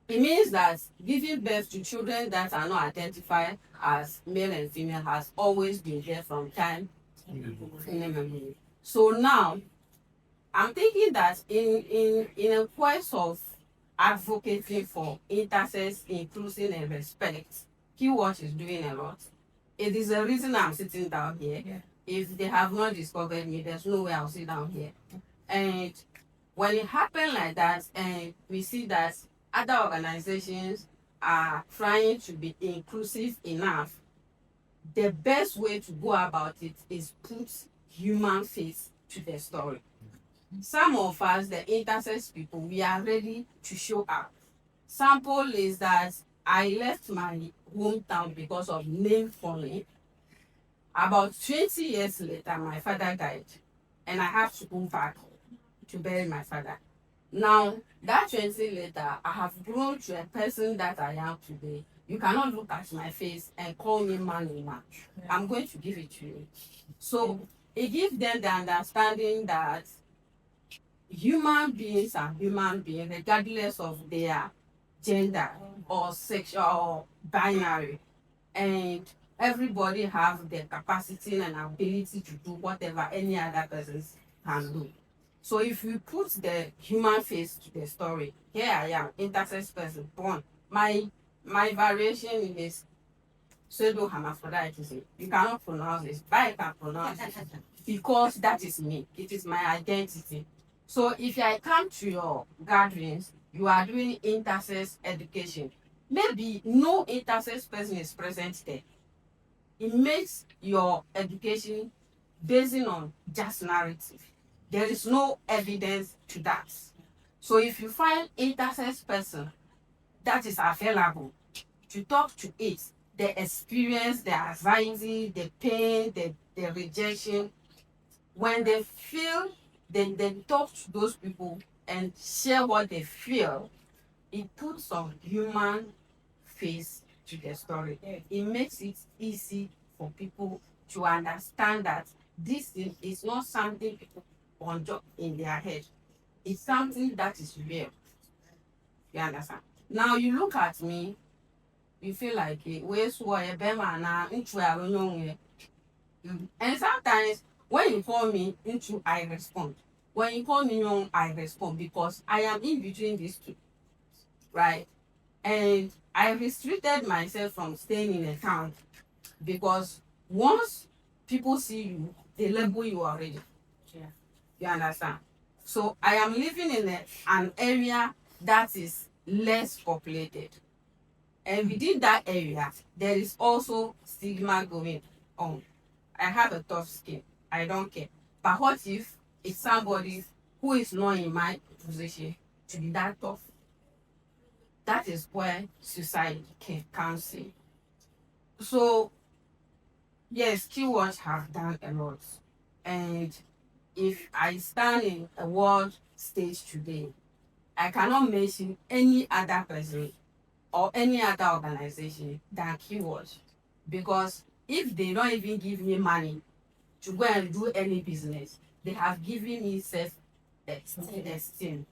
it means that giving birth to children that are not identified as male and female has always been there from time immemorial. So now I'm thinking that in a quest of advocating for intersex inclusion and respect, Keywatch is doing a lot. It is the reason I'm sitting down here. Yeah. If they have not discovered me, there's no way I'll sit down here. And when it happened like that, and we see that other organizations are trying to be inclusive enough, the best way to go about it is put human face to the story. Some of us, the intersex people, we are ready to show up. Sample is that I left my hometown because of name calling. About 20 years later, my father died, and I have to go back to bury my father. Now, that 20 later, I have grown to a person that I am today. You cannot look at my face and call me man in man. I'm going to give it to you. So it gives them the understanding that human beings are human beings, regardless of their gender or sexual or binary. And everybody have the capacity and ability to do whatever any other person can do. So if you put the human face to the story, here I am, intersex person, born. My variation is pseudo hermaphroditism. You cannot pronounce it, but I can pronounce it because that is me. It is my identity. So if I come to your gatherings, you are doing intersex education. Maybe no intersex person is present there. It makes your education based on just narrative. There is no evidence to that. So if you find intersex person that is available to talk to it, the experience, the anxiety, the pain, the rejection, when they feel, then they talk to those people and share what they feel, it puts some human face to the story. It makes it easy for people to understand that this is not something people conjure in their head. It's something that is real. You understand? Now you look at me, you feel like where's why a bema into a and sometimes when you call me into, I respond. When you call me young, I respond because I am in between these two, right? And I restricted myself from staying in a town because once people see you, they label you already. Yeah. You understand? So I am living in an area that is less populated. And within that area, there is also stigma going on. I have a tough skin. I don't care. But what if it's somebody who is not in my position to be that tough? That is where society can see. So, yes, Keywatch have done a lot. And if I stand in a world stage today, I cannot mention any other person or any other organization than Keywatch. Because if they don't even give me money to go and do any business, they have given me self-esteem,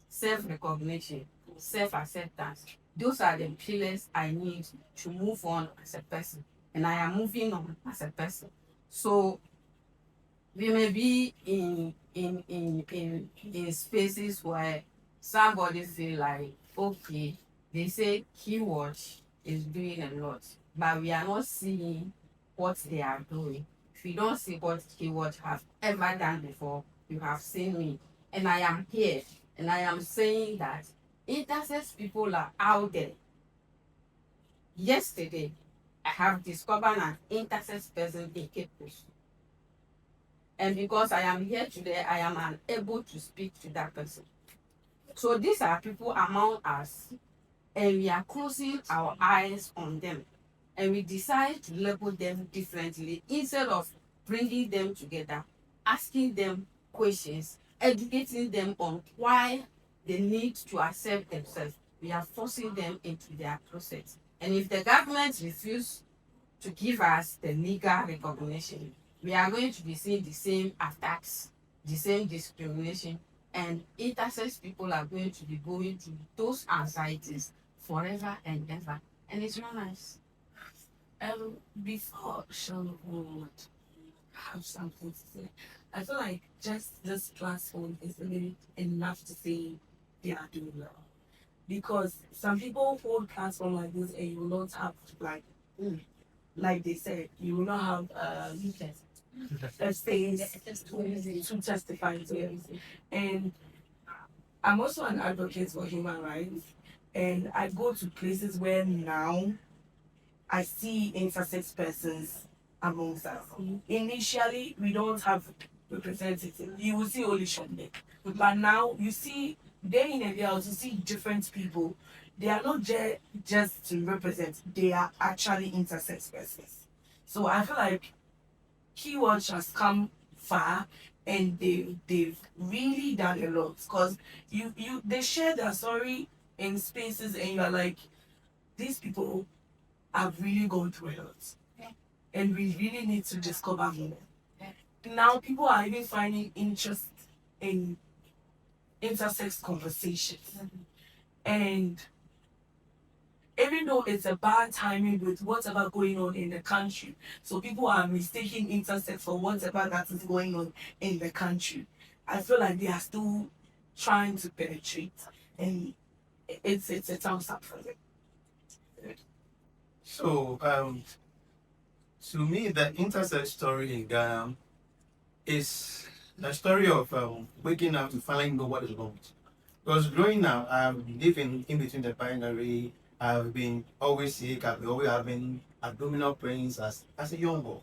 self-recognition, self-acceptance. Those are the pillars I need to move on as a person. And I am moving on as a person. So we may be in spaces where somebody feel like, okay, they say Keywatch is doing a lot, but we are not seeing what they are doing. If you don't see what Keywatch have ever done before, you have seen me. And I am here, and I am saying that intersex people are out there. Yesterday, I have discovered an intersex person in Cape Coast. And because I am here today, I am unable to speak to that person. So these are people among us, and we are closing our eyes on them. And we decide to label them differently instead of bringing them together, asking them questions, educating them on why they need to accept themselves. We are forcing them into their process. And if the government refuses to give us the legal recognition, we are going to be seeing the same attacks, the same discrimination, and intersex people are going to be going through those anxieties forever and ever. And it's not nice. Before Sean would have something to say, I feel like just this platform isn't enough to say they are doing well. Because some people hold platform like this and you will not have like they said, you will not have a space to testify to it. And I'm also an advocate for human rights, and I go to places where now I see intersex persons amongst us. Initially, we don't have representatives. You will see only Shonde. But now you see day in and day out, you see different people. They are not just to represent, they are actually intersex persons. So I feel like Keywatch has come far and they've really done a lot because they share their story in spaces and you're like, these people have really gone through a lot. And we really need to discover more. Now people are even finding interest in intersex conversations. And even though it's a bad timing with whatever going on in the country, so people are mistaking intersex for whatever that is going on in the country, I feel like they are still trying to penetrate, and it's a thumbs up for them. So, to me, the intersex story in Ghana is the story of waking up to finally know what is wrong. Because growing up, I've living in between the binary. I've been always sick. I've been always having abdominal pains as a young boy.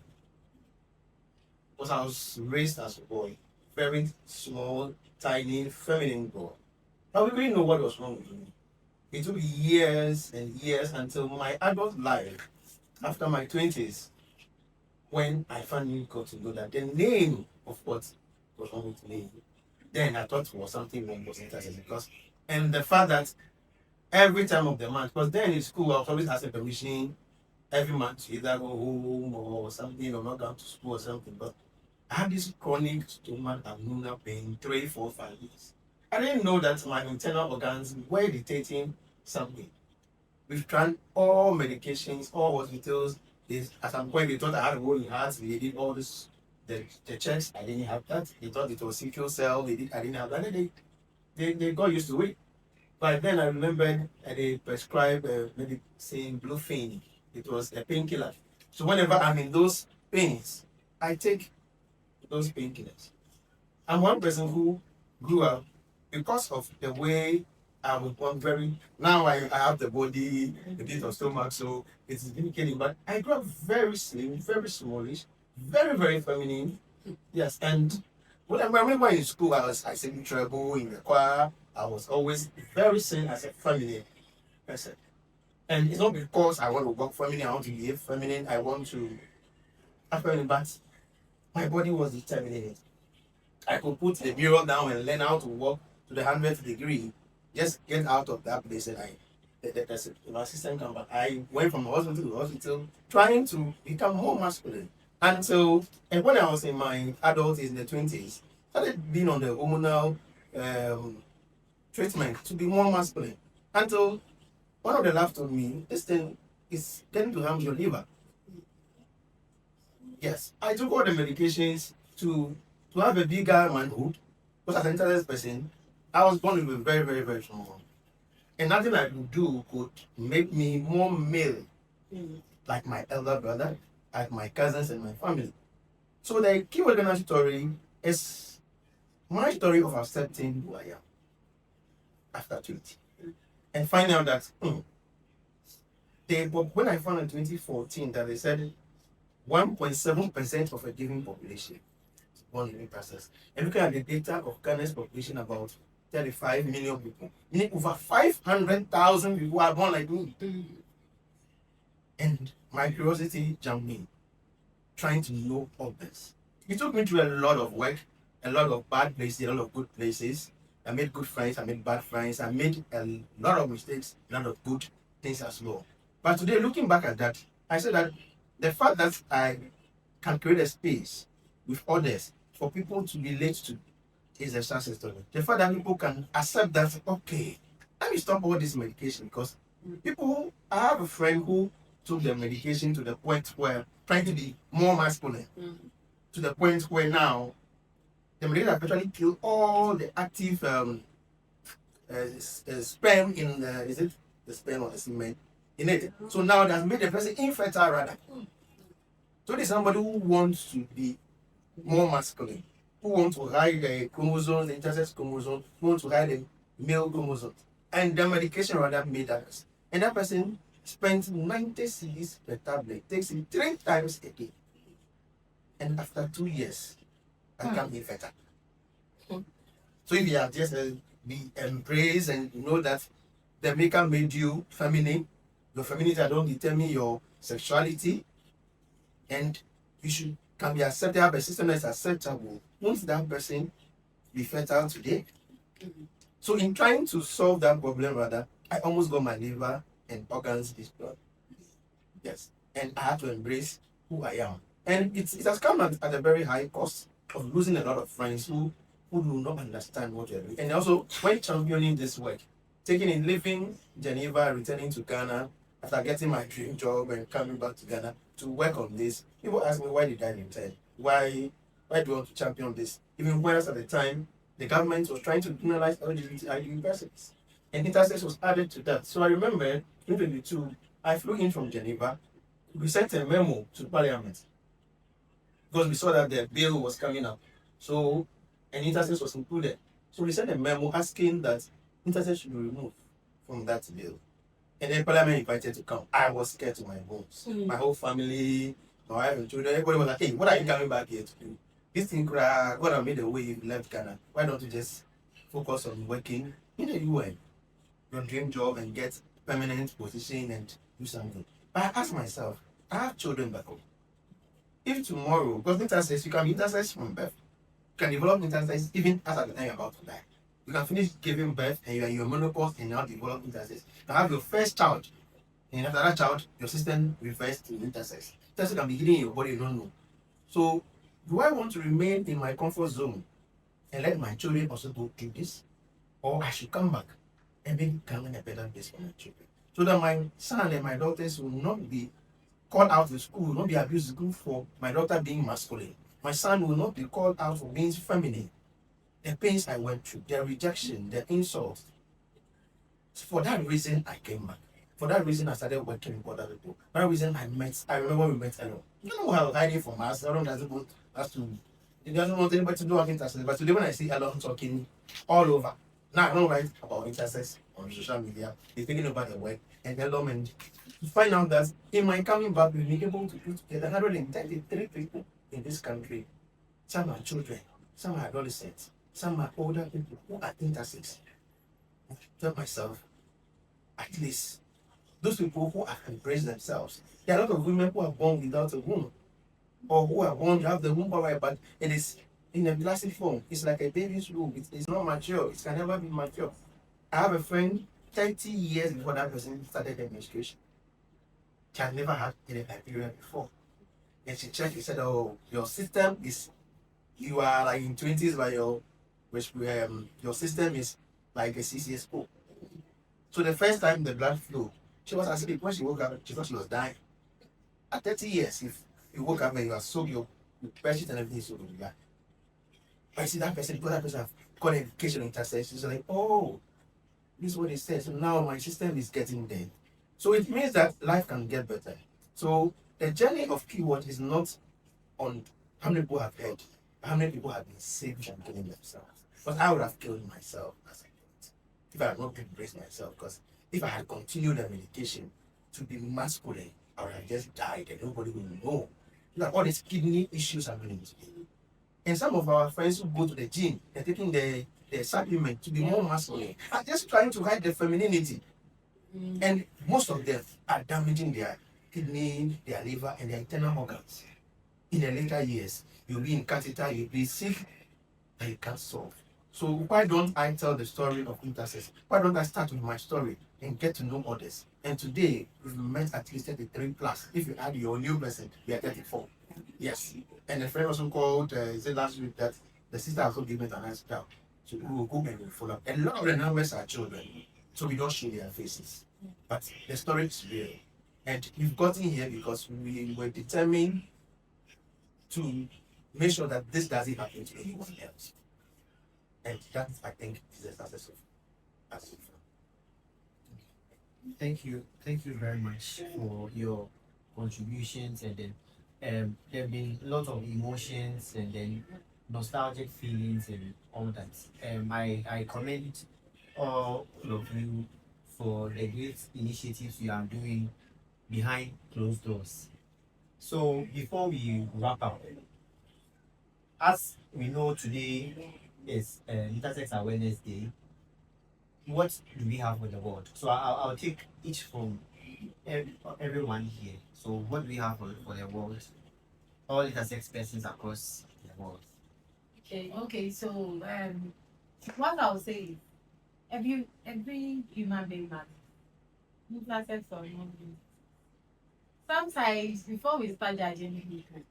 Because I was raised as a boy, very small, tiny, feminine boy. I didn't really know what was wrong with me. It took years and years until my adult life, after my 20s, when I finally got to know that the name of what was wrong with me, then I thought was something wrong was intersex because, and the fact that every time of the month, because then in school I was always asking permission every month to either go home or something or not go to school or something. But I had this chronic stomach abdominal pain 3, 4, 5 years. I didn't know that my internal organs were dictating something. We've tried all medications, all hospitals. At some point, they thought I had a rolling heart. They did all this, the checks. I didn't have that. They thought it was sickle cell. I didn't have that. They got used to it. But then I remembered they prescribed saying bluefin. It was a painkiller. So whenever I'm in those pains, I take those painkillers. I'm one person who grew up because of the way I was born very. Now I have the body, a bit of stomach, so it's indicating. But I grew up very slim, very smallish, very, very feminine. Yes, and when I remember in school, I sang treble in the choir. I was always very seen as a feminine person. And it's not because I want to work feminine, I want to behave feminine, I want to have feminine, but my body was determining it. I could put the mirror down and learn how to walk to the 100th degree, just get out of that place and that's it. My assistant come back. I went from hospital to hospital trying to become more masculine. And when I was in my adult in the 20s, started being on the hormonal treatment to be more masculine. Until one of the labs told me, this thing is getting to harm your liver. Yes, I took all the medications to have a bigger manhood. Because as an intersex person, I was born with a very, very, very small. And nothing I could do could make me more male, like my elder brother, like my cousins and my family. So the key organized story is my story of accepting who I am after 20. And find out that when I found in 2014 that they said 1.7% of a given population is born in process. And looking at the data of Ghana's population, about 35 million people, meaning over 500,000 people are born like me. And my curiosity jumped in, trying to know all this. It took me through a lot of work, a lot of bad places, a lot of good places. I made good friends, I made bad friends, I made a lot of mistakes, a lot of good things as well. But today, looking back at that, I said that The fact that I can create a space with others for people to relate to is a success story. The fact that people can accept that, okay, let me stop all this medication because people, I have a friend who took the medication to the point where trying to be more masculine, to the point where now the medication have actually killed all the active sperm in is it the sperm or the semen in it. So now that's made the person infertile rather. So this is somebody who wants to be more masculine, who wants to hide the chromosomes, the intersex chromosomes, who wants to hide the male chromosomes. And the medication rather made that person. And that person spends 90 cedis per tablet, takes it 3 times a day. And after 2 years, I can't be infertile. So if you are just be embraced and know that the maker made you feminine, your femininity don't determine your sexuality, and you should can be accepted, have a system that's acceptable. Won't that person be fertile today? So in trying to solve that problem, rather, I almost got my liver and organs destroyed. Yes, and I had to embrace who I am, and it has come at a very high cost of losing a lot of friends who do not understand what you're doing. And also, when championing this work, taking in, leaving Geneva, returning to Ghana, after getting my dream job and coming back to Ghana to work on this, people ask me, why did I return? Why do you want to champion this? Even whereas at the time, the government was trying to criminalize LGBTI universities. And intersex was added to that. So I remember in 2022, I flew in from Geneva. We sent a memo to Parliament because we saw that the bill was coming up. So, and intersex was included. So we sent a memo asking that intersex should be removed from that bill. And then Parliament invited to come. I was scared to my bones. My whole family, my wife and children, everybody was like, hey, what are you coming back here to do? This thing, God have made a way you left Ghana. Why don't you just focus on working in the UN, your dream job, and get permanent position and do something? But I asked myself, I have children back home. If tomorrow, because intersex, you can be intersex from birth, you can develop intersex even as at the time you're about to die. You can finish giving birth and you're in your menopause and now develop intersex. You have your first child, and after that child, your system reverts to intersex. Intersex can be hidden in your body, you don't know. So, do I want to remain in my comfort zone and let my children also go through this? Or I should come back and make Ghana a better place for my children? So that my son and my daughters will not be called out of school, will not be abused in school for my daughter being masculine. My son will not be called out for being feminine. The pains I went through, the rejection, the insults. For that reason, I came back. For that reason, I started working with other people. For that reason, I remember when we met Elo. You know how hiding from us, Elo doesn't want us to, he doesn't want anybody to do intersex. But today when I see Elo talking all over, now I don't write about intersex on social media, he's thinking about the work, and Elo and to find out that in my coming back, we've been able to put together 133 people in this country. Some are children, some are adolescents, some are older people who are intersex. I tell myself, at least those people who have embraced themselves. There are a lot of women who are born without a womb, or who are born to have the womb power, but it is in a plastic form. It's like a baby's womb. It's not mature. It can never be mature. I have a friend 30 years before that person started the menstruation. She had never had any period before. And she checked, she said, oh, your system is, you are like in 20s, but your system is like a CCSO. So the first time the blood flow, she was asleep. When she woke up, she thought she was dying. At 30 years, if you woke up and you are soaked, your bedsheet and everything is soaked, you die. But you see that person, because that person have got education intersex, she's like, oh, this is what it says. So now my system is getting there. So it means that life can get better. So the journey of keyword is not on how many people have heard, how many people have been saved from killing themselves. But I would have killed myself as I did if I had not embraced myself. Because if I had continued the medication to be masculine, I would have just died and nobody would know. Like all these kidney issues are happening today. And some of our friends who go to the gym, they're taking the supplement to be more masculine, are just trying to hide their femininity. And most of them are damaging their kidney, their liver, and their internal organs. In the later years, you'll be in catheter, you'll be sick, that you can't solve. So why don't I tell the story of intersex? Why don't I start with my story? and get to know others. And today, we've met at least 33 plus. If you add your new person, we are 34. Yes. And a friend also called, said last week that the sister also gave me a nice child. So we will go and we'll follow up. A lot of the numbers are children. So we don't show their faces. But the story is real. And we've gotten here because we were determined to make sure that this doesn't happen to anyone else. And that, I think, is the success of us. Thank you very much for your contributions, and then there have been a lot of emotions and then nostalgic feelings and all that. I commend all of you for the great initiatives you are doing behind closed doors. So before we wrap up, as we know today is Intersex Awareness Day, what do we have for the world? So I'll take each from everyone here. So what do we have for the world? All intersex persons across the world. Okay, so what I'll say is every human being matters. Intersex or not. Sometimes before we start judging people,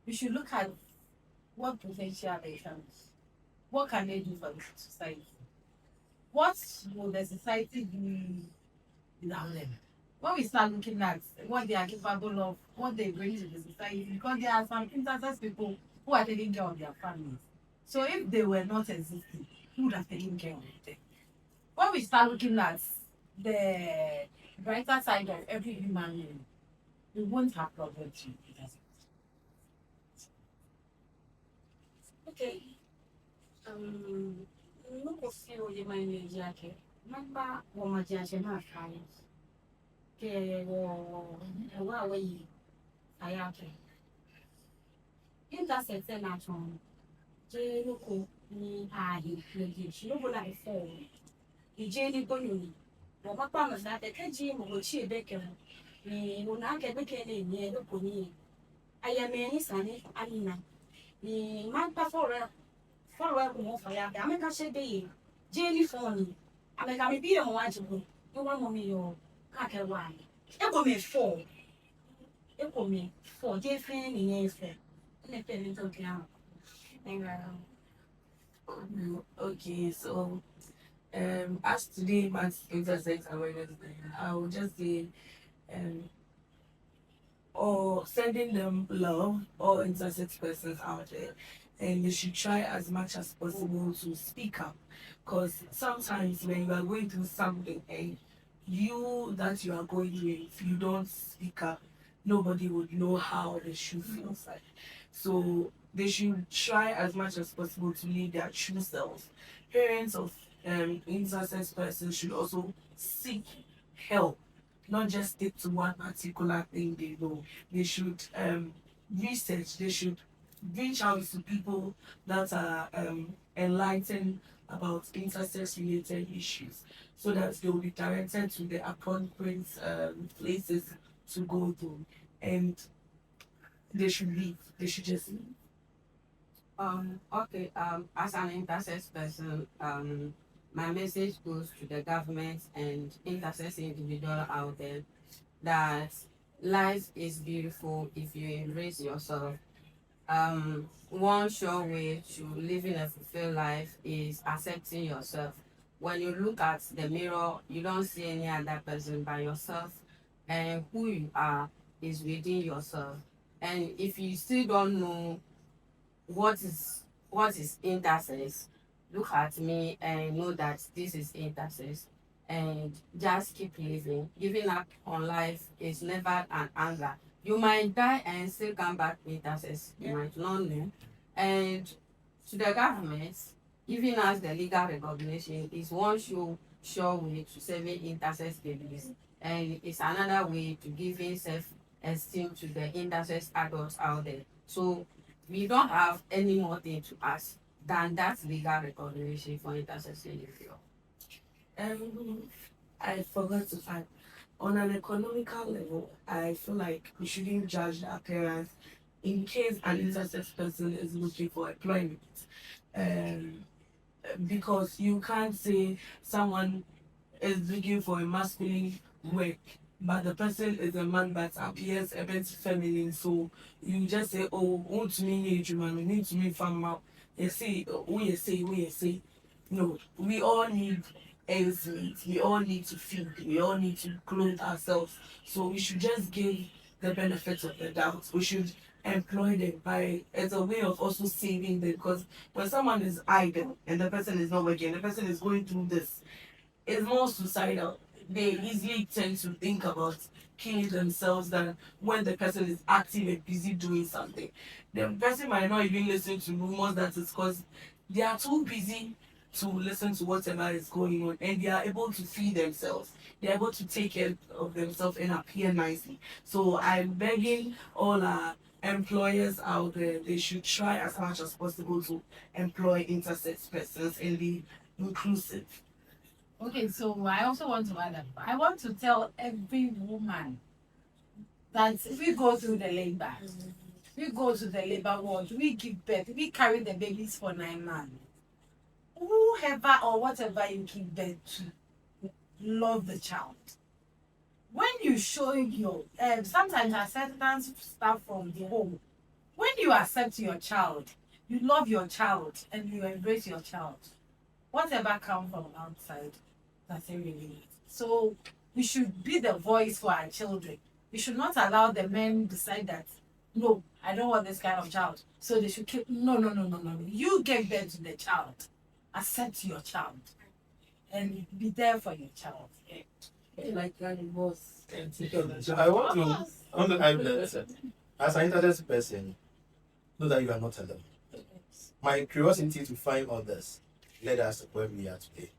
we should look at what potential they have. What can they do for the society? What will the society do without them? When we start looking at what they are capable of, what they bring to the society, because there are some intersex people who are taking care of their families. So if they were not existing, who would have taken care of them? When we start looking at the brighter side of every human being, we won't have problems with intersex. Okay. Noko feel the mind jacket. Remember what my jacket not fine. Okay, well, way I am. Intersex and at home. Jay Noko ni ahi, she no like fall. The Jenny Bonny. No, my promise that the KG will cheer Beckham. Ni will not get Beckham near the pony. I am any sunny, Anina. Ni man before. Follow up more for ya. I make a say day. Jelly phone. I make a be a watch. You want me your cacker one. It will me four. It will me four. Dear friend in a fair. And a penny to count. Okay, so as today marks Intersex Awareness Day, I will just say um or sending them love, all intersex persons out there, and they should try as much as possible to speak up, because sometimes when you are going through something and you that you are going through it, if you don't speak up, nobody would know how the shoe feels like. So they should try as much as possible to live their true selves. Parents of intersex persons should also seek help, not just stick to one particular thing they know. They should research, they should reach out to people that are enlightened about intersex related issues, so that they will be directed to the appropriate places to go to, and they should leave. They should just leave. Okay, as an intersex person, my message goes to the government and intersex individual out there that life is beautiful if you embrace yourself. One sure way to living a fulfilled life is accepting yourself. When you look at the mirror, you don't see any other person but yourself, and who you are is within yourself. And if you still don't know what is intersex, look at me and know that this is intersex, and just keep living. Giving up on life is never an answer. You might die and still come back intersex. You might not know. And to the government, giving us the legal recognition is one sure way to saving intersex babies, and it's another way to giving self-esteem to the intersex adults out there. So we don't have any more thing to ask than that legal recognition for intersex individual. Um, I forgot to add, on an economical level, I feel like we shouldn't judge the appearance in case an intersex person is looking for employment. Um, because you can't say someone is looking for a masculine work, but the person is a man that appears a bit feminine. So you just say, oh, want to me, man, we need to me farm out. You see, we say. No, we all need ends meet. We all need to feed. We all need to clothe ourselves. So we should just give the benefits of the doubt. We should employ them by as a way of also saving them, because when someone is idle and the person is not working, the person is going through this, it's more suicidal. They easily tend to think about killing themselves than when the person is active and busy doing something. The person might not even listen to rumors, that is because they are too busy to listen to whatever is going on, and they are able to feed themselves. They are able to take care of themselves and appear nicely. So I'm begging all our employers out there, they should try as much as possible to employ intersex persons and be inclusive. Okay, so I also want to add up. I want to tell every woman that we go through the labor, we go to the labor ward, we give birth, we carry the babies for 9 months. Whoever or whatever you give birth to, love the child. When you show your, sometimes acceptance stuff from the home. When you accept your child, you love your child and you embrace your child. Whatever comes from outside, doesn't really matter. So we should be the voice for our children. We should not allow the men decide that, no, I don't want this kind of child. So they should keep, no. You give birth to the child. Accept your child. And be there for your child. Like that it was. So I want to add that as an intersex person, know that you are not alone. My curiosity to find others led us to where we are today.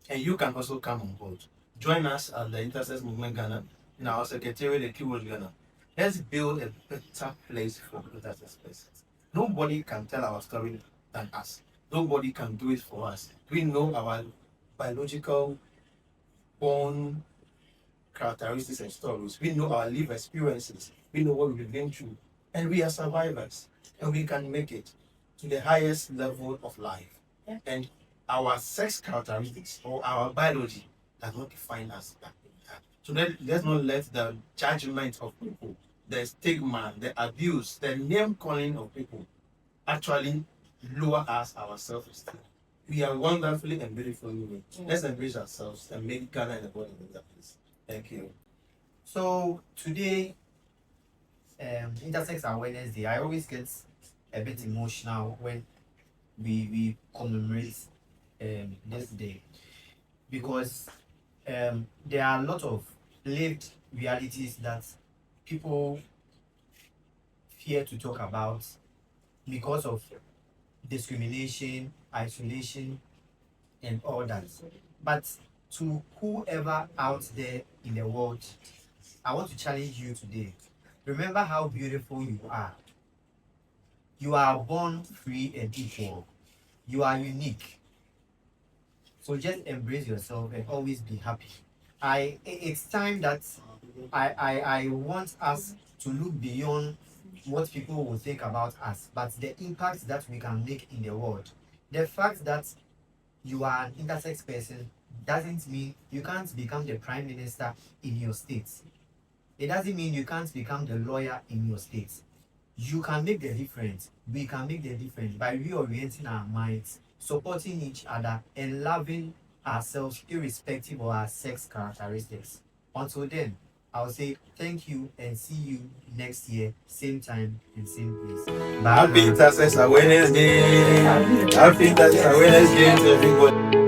And you can also come on board. Join us at the Intersex Movement Ghana in our secretariat, the Keyword Ghana. Let's build a better place for intersex persons. Nobody can tell our story than us. Nobody can do it for us. We know our biological born characteristics and stories. We know our life experiences. We know what we've been through. And we are survivors. And we can make it to the highest level of life. Yeah. And our sex characteristics or our biology does not define us that way. So let's not let the judgment of people, the stigma, the abuse, the name calling of people actually lower us our self-esteem. We are wonderfully and beautifully made. Let's embrace ourselves and make Ghana and the world a better place. Thank you. So today, Intersex Awareness Day, I always get a bit emotional when we commemorate this day, because there are a lot of lived realities that people fear to talk about because of discrimination, isolation, and all that. But to whoever out there in the world, I want to challenge you today. Remember how beautiful you are. You are born free and equal. You are unique. So just embrace yourself and always be happy. It's time that I want us to look beyond what people will think about us, but the impact that we can make in the world. The fact that you are an intersex person doesn't mean you can't become the prime minister in your state. It doesn't mean you can't become the lawyer in your state. You can make the difference. We can make the difference by reorienting our minds, supporting each other, and loving ourselves irrespective of our sex characteristics. Until then, I'll say thank you and see you next year, same time and same place. Happy Intersex Awareness Day. Happy Intersex Awareness Day to everybody.